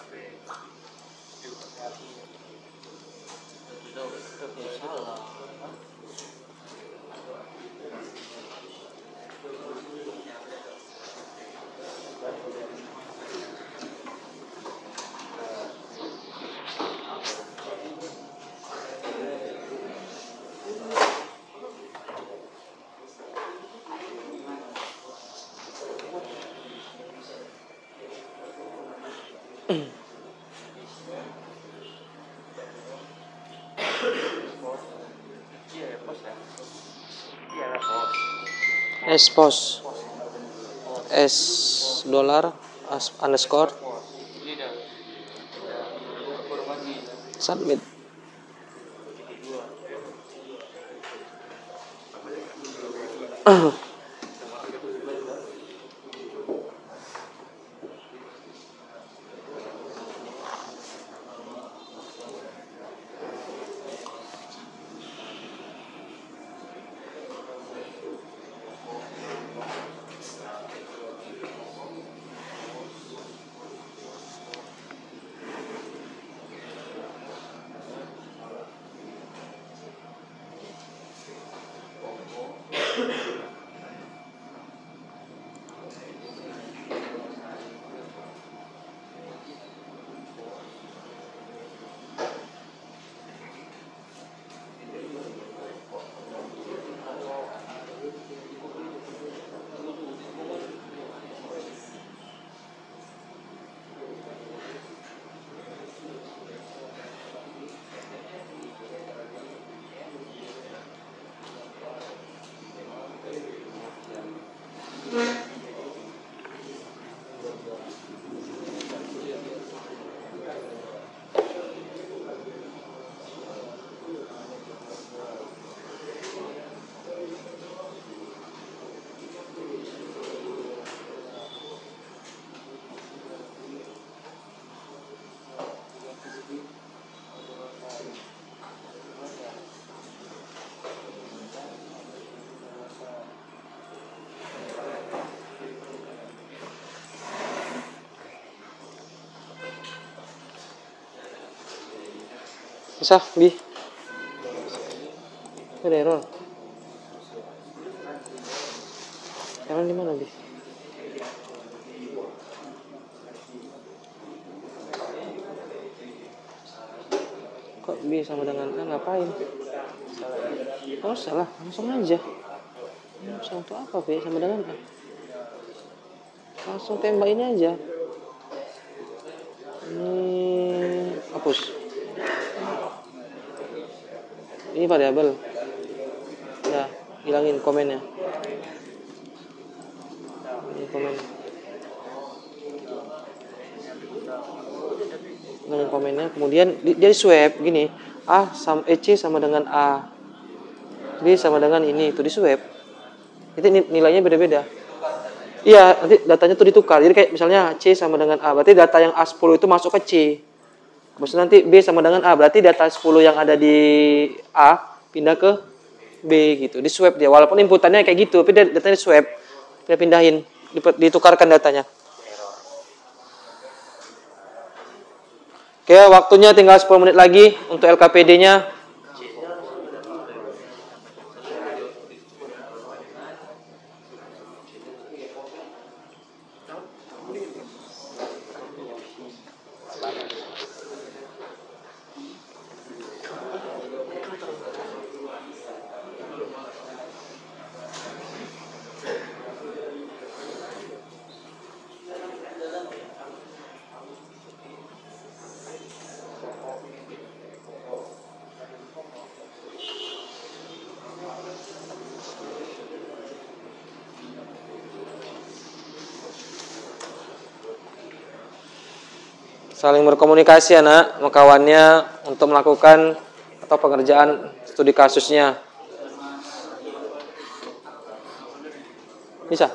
Expose S dollar underscore submit. Bisa, Bi. Ada error. Sekarang di mana, Bi? Kok B sama dengan A ngapain? Oh, salah. Langsung aja. Langsung untuk apa B sama dengan A? Langsung tembak ini aja. Ini hapus. Ini variabel. Nah, hilangin komennya. Ini komen. Hilangin komennya. Kemudian dia swap gini. A sama C sama dengan A. B sama dengan ini. Itu di swap. Itu nilainya beda-beda. Iya, nanti datanya tuh ditukar. Jadi kayak misalnya C sama dengan A. Berarti data yang A10 itu masuk ke C. Maksudnya nanti B sama dengan A, berarti data 10 yang ada di A pindah ke B gitu. Di swap dia. Walaupun inputannya kayak gitu, tapi datanya di swap. Dia pindahin, ditukarkan datanya. Oke, waktunya tinggal 10 menit lagi untuk LKPD-nya. Saling berkomunikasi anak sama kawannya untuk melakukan atau pengerjaan studi kasusnya. Bisa?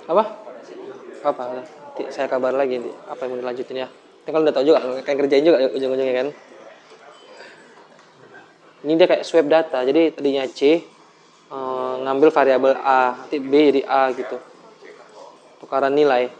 Apa? Apa? Nanti saya kabar lagi nanti apa yang mau dilanjutin ya. Tapi kalau udah tahu juga kayak kerjain juga ujung-ujungnya kan. Ini dia kayak swap data. Jadi tadinya C ngambil variabel A, nanti B jadi A gitu. Tukaran nilai.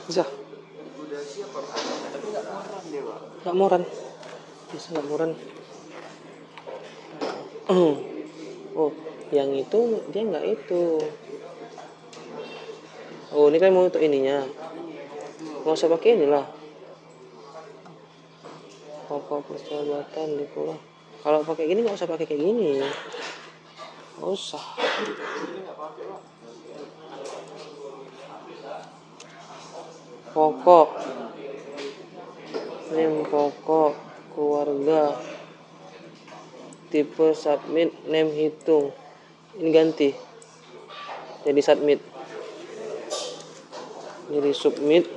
Bisa? Udah siap Pak, tapi nggak moran dia Pak. Nggak moran. Bisa nggak moran. Oh, yang itu dia nggak itu. Oh, ini kan mau untuk ininya. Nggak usah pakai inilah. Pokok persahabatan di pulau. Kalau pakai gini nggak usah pakai kayak gini. Nggak usah. Pokok. Name pokok keluarga. Tipe submit, name hitung. Ini ganti. Jadi submit. Jadi submit.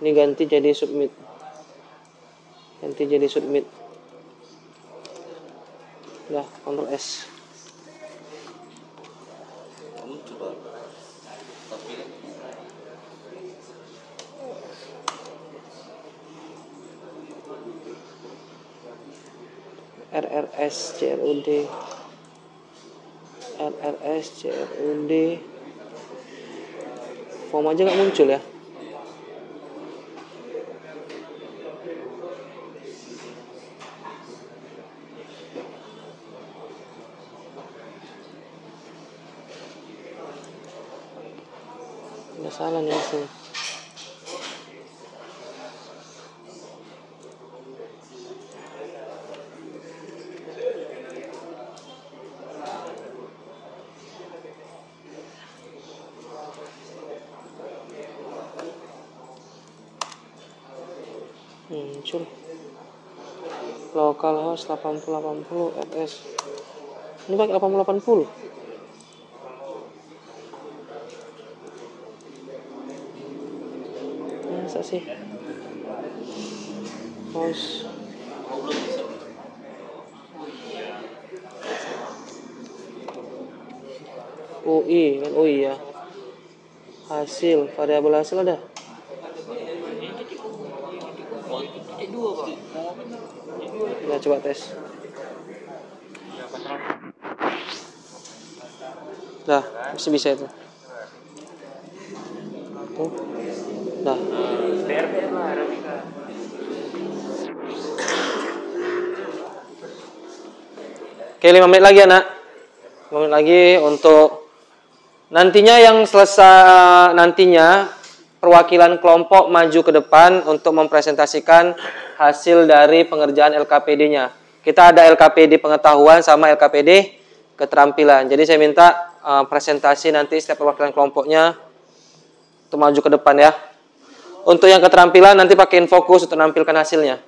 Ini ganti jadi submit. Ganti jadi submit. Udah, Ctrl S. Coba. Tapi RRS CRUD RRS CRUD form aja nggak muncul ya. Nggak salah nih sih. Muncul localhost 8080 rs. Ini pakai 8080. Masa sih? Host UI kan UI ya. Hasil variabel hasil ada. Nah, coba tes. Nah, masih bisa itu. Tuh. Nah. Oke, 5 menit lagi anak. 5 menit lagi untuk nantinya yang selesai nantinya perwakilan kelompok maju ke depan untuk mempresentasikan hasil dari pengerjaan LKPD-nya. Kita ada LKPD pengetahuan sama LKPD keterampilan. Jadi saya minta presentasi nanti setiap perwakilan kelompoknya untuk maju ke depan ya. Untuk yang keterampilan nanti pakai fokus untuk menampilkan hasilnya.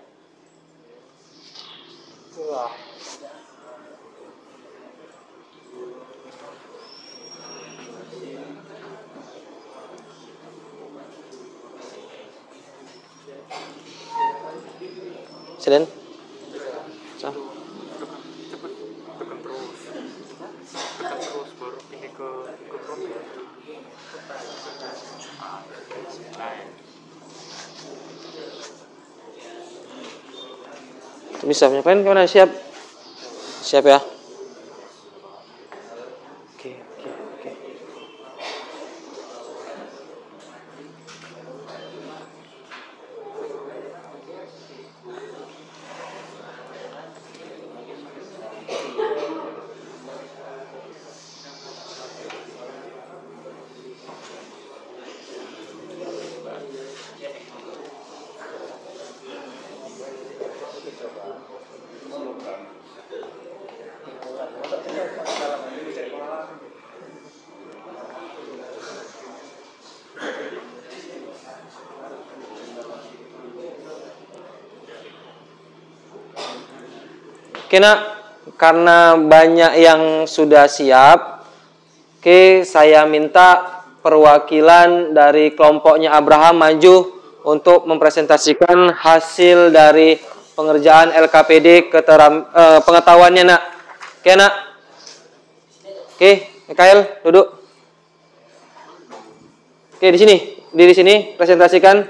Silen. Bisa menyampaikan kemana? Siap? Siap ya? Oke. Oke nak, karena banyak yang sudah siap, oke saya minta perwakilan dari kelompoknya Abraham maju untuk mempresentasikan hasil dari pengerjaan LKPD pengetahuannya nak. Oke nak. Oke, Mikael duduk. Oke di sini presentasikan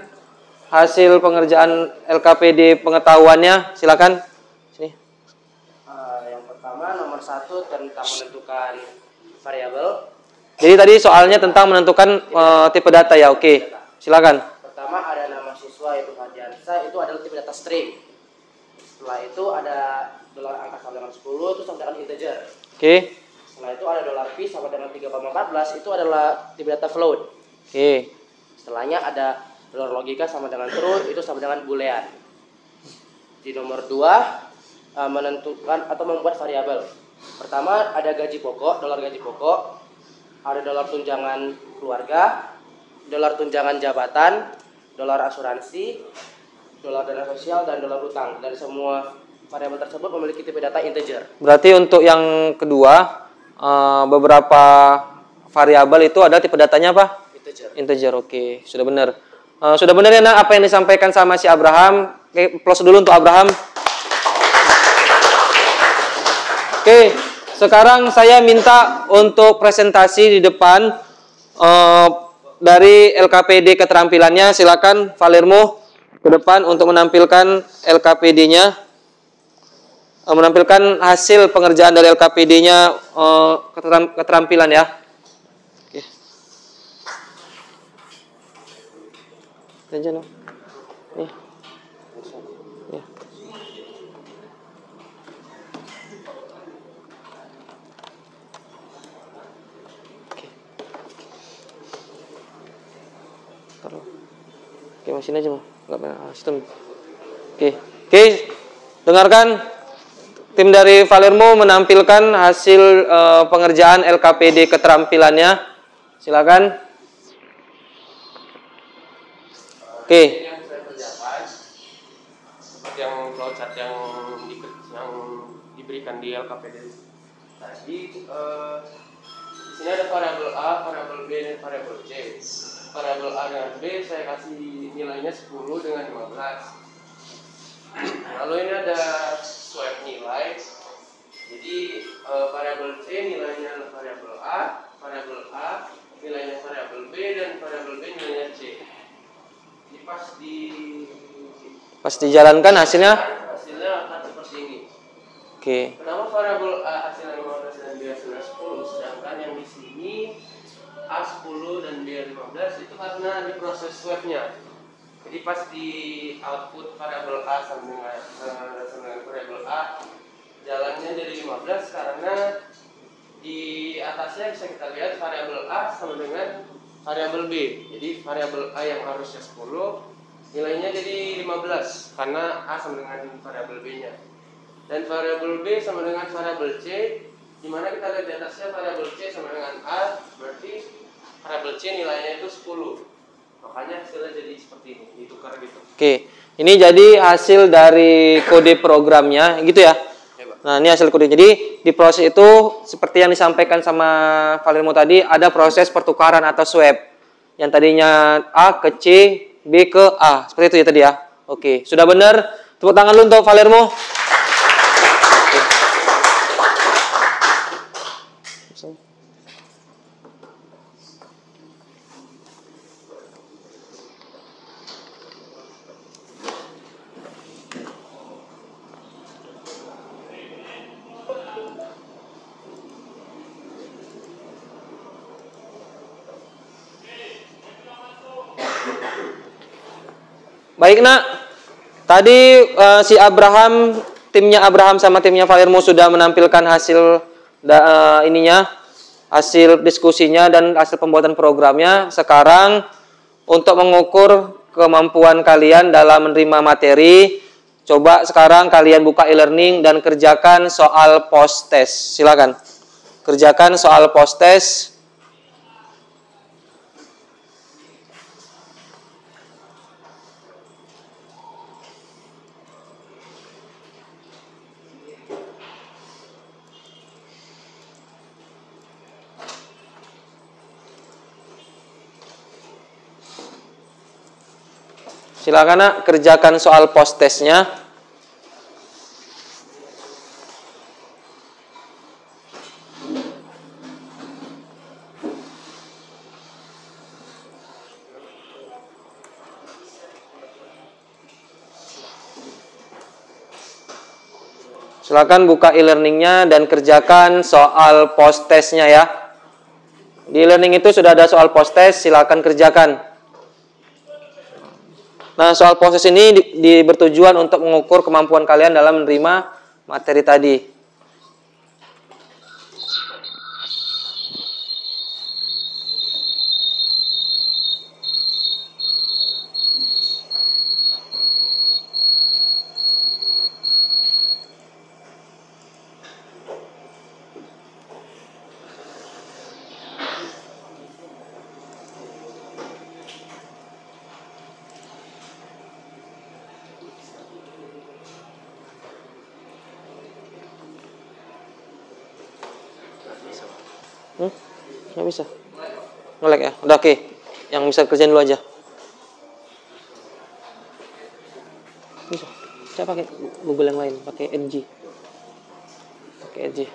hasil pengerjaan LKPD pengetahuannya, silakan. Nomor 1 tentang menentukan variabel. Jadi tadi soalnya tentang menentukan tipe data ya, oke. Silakan. Pertama ada nama siswa yaitu Fadiansa, itu adalah tipe data string. Setelah itu ada dolar angka sama dengan 10 itu sama dengan integer. Oke. Setelah itu ada dolar $p sama dengan 3,14 itu adalah tipe data float. Oke. Setelahnya ada dolar logika sama dengan true itu sama dengan boolean. Di nomor 2 menentukan atau membuat variabel. Pertama ada gaji pokok, dolar gaji pokok, ada dolar tunjangan keluarga, dolar tunjangan jabatan, dolar asuransi, dolar dana sosial, dan dolar utang. Dan semua variabel tersebut memiliki tipe data integer. Berarti untuk yang kedua beberapa variabel itu ada tipe datanya apa? Integer. Integer, oke. Sudah benar. Sudah benar ya nak apa yang disampaikan sama si Abraham. Oke, plus dulu untuk Abraham. Oke, sekarang saya minta untuk presentasi di depan dari LKPD keterampilannya. Silakan Valermo ke depan untuk menampilkan LKPD-nya, menampilkan hasil pengerjaan dari LKPD-nya keterampilan ya. Oke. Nih. Oke, mesin aja mah, nggak sistem. Oke, dengarkan tim dari Valermo menampilkan hasil pengerjaan LKPD keterampilannya. Silakan. Oke. Yang saya kerjakan seperti yang flowchart yang diberikan di LKPD tadi. Di sini ada variabel A, variabel B, dan variabel C. Variabel A dan B saya kasih nilainya 10 dengan 15. Lalu ini ada swap nilai. Jadi variabel C nilainya variabel A nilainya variabel B, dan variabel B nilainya C. Jadi pas dijalankan hasilnya akan seperti ini. Oke. Pertama variabel A hasilnya 15 dan B hasilnya 10, sedangkan yang di sini A10 dan B15 itu karena di proses swapnya. Jadi pas di output variabel A sama dengan variabel A jalannya jadi 15 karena di atasnya bisa kita lihat variabel A sama dengan variabel B. Jadi variabel A yang harusnya 10 nilainya jadi 15 karena A sama dengan variabel B-nya. Dan variabel B sama dengan variabel C Dimana kita lihat di atasnya variabel C sama dengan A, berarti variabel C nilainya itu 10. Makanya hasilnya jadi seperti ini, ditukar gitu. Oke, ini jadi hasil dari kode programnya, gitu ya. Nah, ini hasil kode. Jadi di proses itu seperti yang disampaikan sama Valermo tadi, ada proses pertukaran atau swap. Yang tadinya A ke C, B ke A. Seperti itu ya tadi ya. Oke, sudah benar. Tepuk tangan dulu untuk Valermo. Baik nak, tadi si Abraham, timnya Abraham sama timnya Valermo sudah menampilkan hasil hasil diskusinya dan hasil pembuatan programnya. Sekarang untuk mengukur kemampuan kalian dalam menerima materi, coba sekarang kalian buka e-learning dan kerjakan soal post test. Silakan, kerjakan soal post test. Silakan nak, kerjakan soal post testnya. Silakan buka e-learningnya dan kerjakan soal post testnya ya. Di e-learning itu sudah ada soal post test, silakan kerjakan. Nah, soal proses ini bertujuan untuk mengukur kemampuan kalian dalam menerima materi tadi. Nggak bisa. Nge-lag ya. Udah oke. Yang bisa kerjain dulu aja. Bisa. Saya pakai Google yang lain, pakai Edge. Pakai Edge.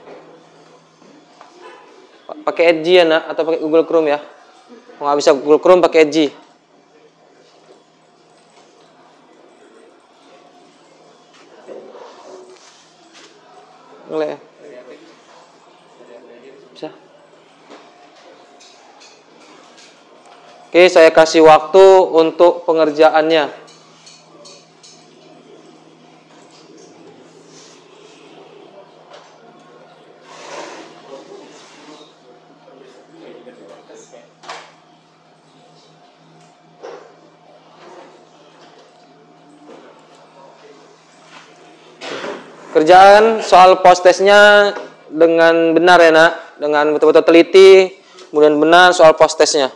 Pakai Edge ya nak, atau pakai Google Chrome ya. Kalau nggak bisa Google Chrome, pakai Edge. Nge-lag ya. Bisa. Oke, saya kasih waktu untuk pengerjaannya. Kerjaan soal post testnya dengan benar ya nak, dengan betul-betul teliti, kemudian benar soal post testnya.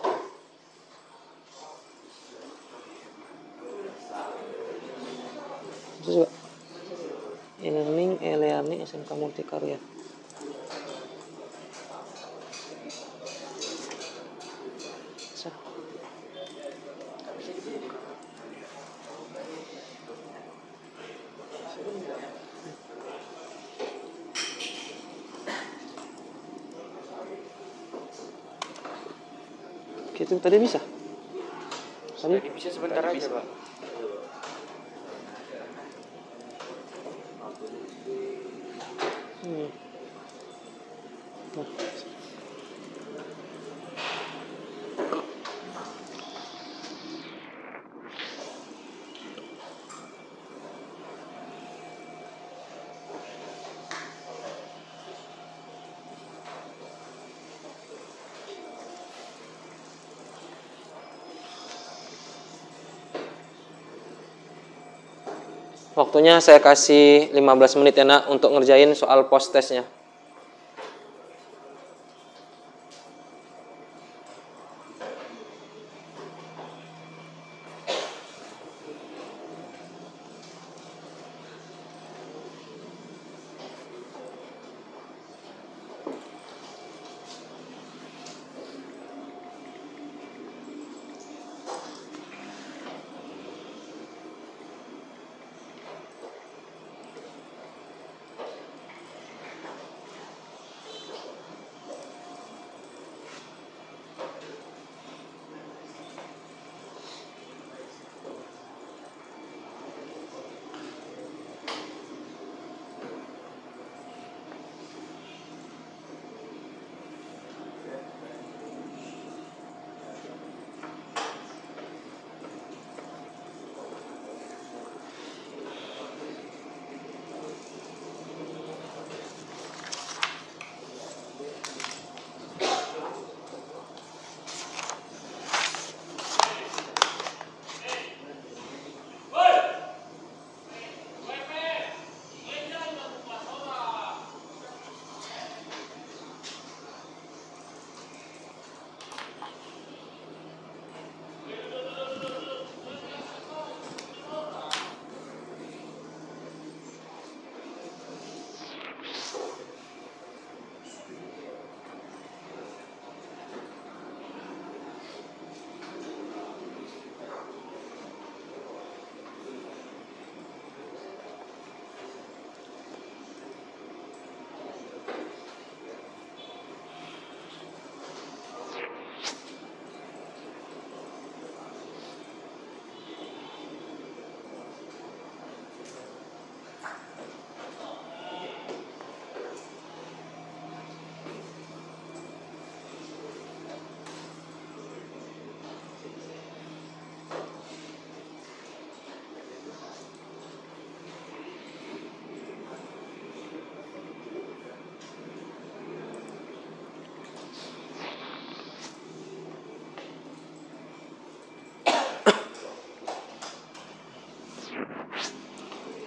Itu juga e-learning SMK Multikarya. Itu tadi bisa? Tadi Bisa sebentar aja, Pak. Nah. Waktunya saya kasih 15 menit ya nak untuk ngerjain soal post testnya.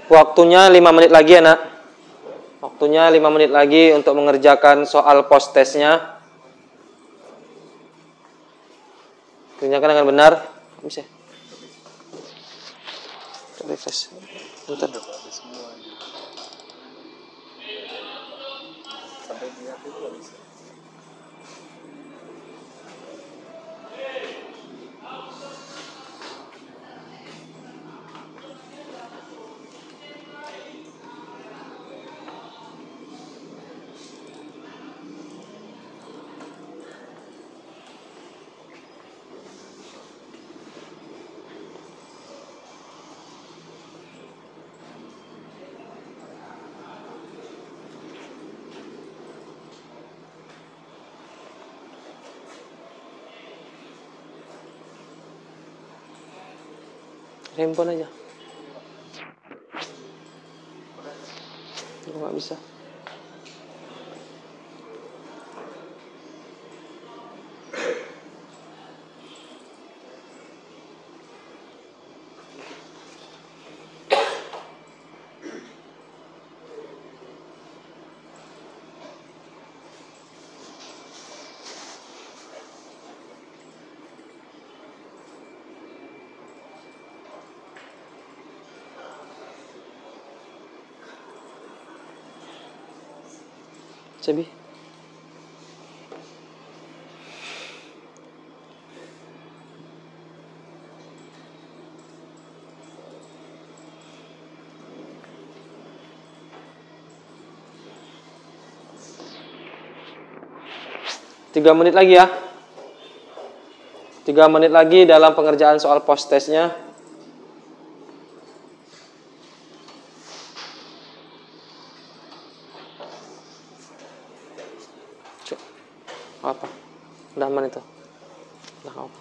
Waktunya 5 menit lagi, anak. Waktunya 5 menit lagi untuk mengerjakan soal post testnya. Kerjakan dengan benar. Bisa. Refresh. Bentar. Handphone aja. Nggak bisa. Cebi. Tiga menit lagi ya. 3 menit lagi dalam pengerjaan soal post testnya. Apa? Udah aman itu? Udah apa?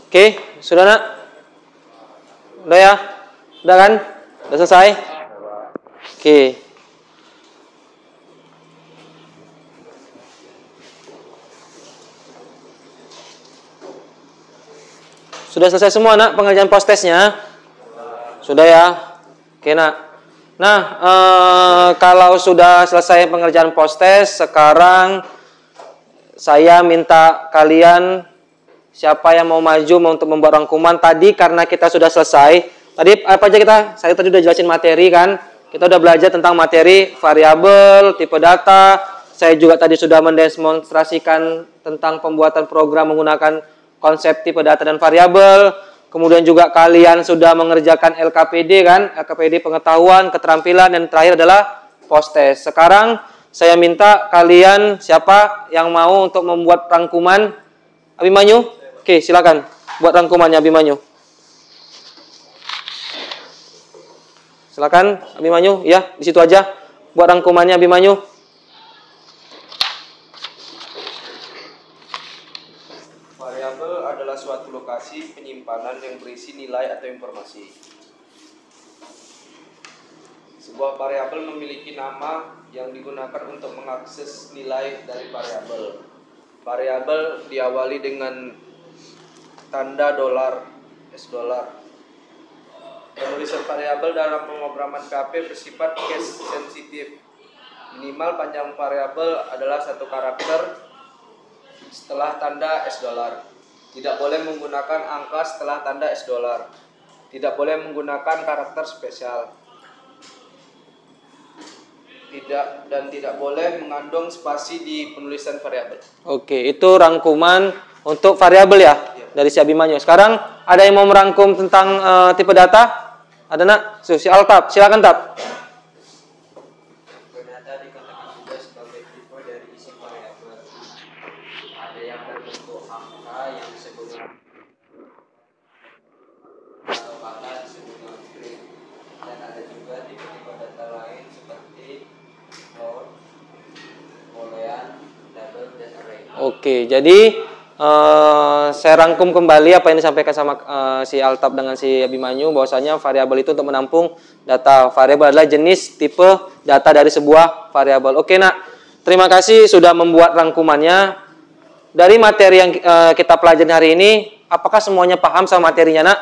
Oke, sudah nak? Udah ya? Udah kan? Udah selesai? Oke. Sudah selesai semua nak pengerjaan post testnya? Sudah ya? Oke nak. Nah, kalau sudah selesai pengerjaan post test, sekarang saya minta kalian siapa yang mau maju untuk membuat rangkuman. Tadi karena kita sudah selesai. Tadi apa aja kita? Saya tadi udah jelasin materi kan. Kita udah belajar tentang materi variabel, tipe data. Saya juga tadi sudah mendemonstrasikan tentang pembuatan program menggunakan konsep tipe data dan variabel. Kemudian juga kalian sudah mengerjakan LKPD kan? LKPD pengetahuan, keterampilan, dan terakhir adalah post test. Sekarang saya minta kalian siapa yang mau untuk membuat rangkuman? Abimanyu? Oke, silakan. Buat rangkumannya Abimanyu. Silakan Abimanyu, ya, di situ aja. Buat rangkumannya Abimanyu. Variabel adalah suatu lokasi penyimpanan yang berisi nilai atau informasi. Sebuah variabel memiliki nama yang digunakan untuk mengakses nilai dari variabel. Variabel diawali dengan tanda dolar, $. Penulisan variabel dalam pemrograman PHP bersifat case sensitif. Minimal panjang variabel adalah 1 karakter setelah tanda $. Tidak boleh menggunakan angka setelah tanda $. Tidak boleh menggunakan karakter spesial. Tidak boleh mengandung spasi di penulisan variabel. Oke, itu rangkuman untuk variabel ya, dari si Abimanyu. Sekarang ada yang mau merangkum tentang tipe data? Ada nak? Si Altab, silakan Tab. Data dikatakan juga sebagai tipe dari isi variabel. Ada yang berbentuk angka yang disebut atau kata disebut string, dan ada juga tipe-tipe data lain seperti float, boolean, double, dan array. Oke, jadi saya rangkum kembali apa yang disampaikan sama si Altab dengan si Abimanyu, bahwasanya variabel itu untuk menampung data. Variabel adalah jenis tipe data dari sebuah variabel. Oke nak, terima kasih sudah membuat rangkumannya. Dari materi yang kita pelajari hari ini, apakah semuanya paham sama materinya nak?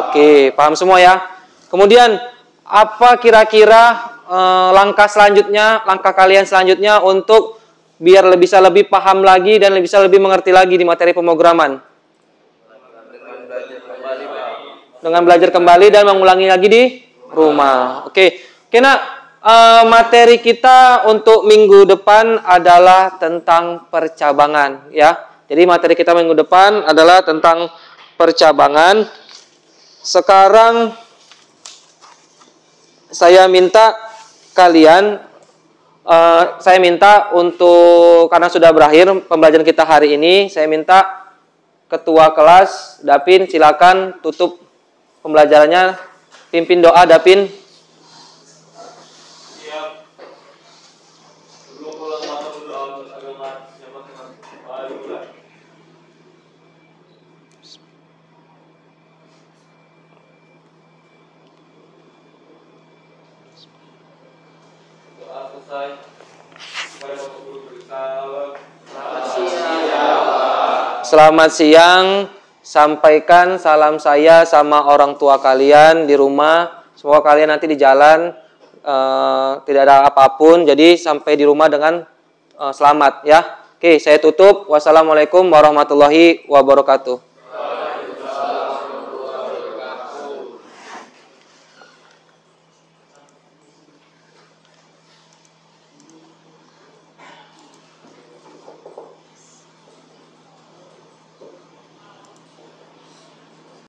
Oke, paham semua ya. Kemudian apa kira-kira langkah selanjutnya, langkah kalian selanjutnya untuk biar bisa lebih paham lagi dan bisa lebih mengerti lagi di materi pemrograman? Dengan belajar kembali dan mengulangi lagi di rumah. Oke, nak, materi kita untuk minggu depan adalah tentang percabangan ya. Jadi materi kita minggu depan adalah tentang percabangan. Sekarang saya minta kalian saya minta untuk, karena sudah berakhir pembelajaran kita hari ini, saya minta ketua kelas Dapin silakan tutup pembelajarannya, pimpin doa Dapin. Siap. Sebelum pulang mata berdoa agama siapa dengan mulai. Doa selesai. Kepada Bapak Guru bersalam. Selamat siang. Sampaikan salam saya sama orang tua kalian di rumah. Semoga kalian nanti di jalan tidak ada apapun. Jadi sampai di rumah dengan selamat ya. Oke, saya tutup. Wassalamualaikum warahmatullahi wabarakatuh.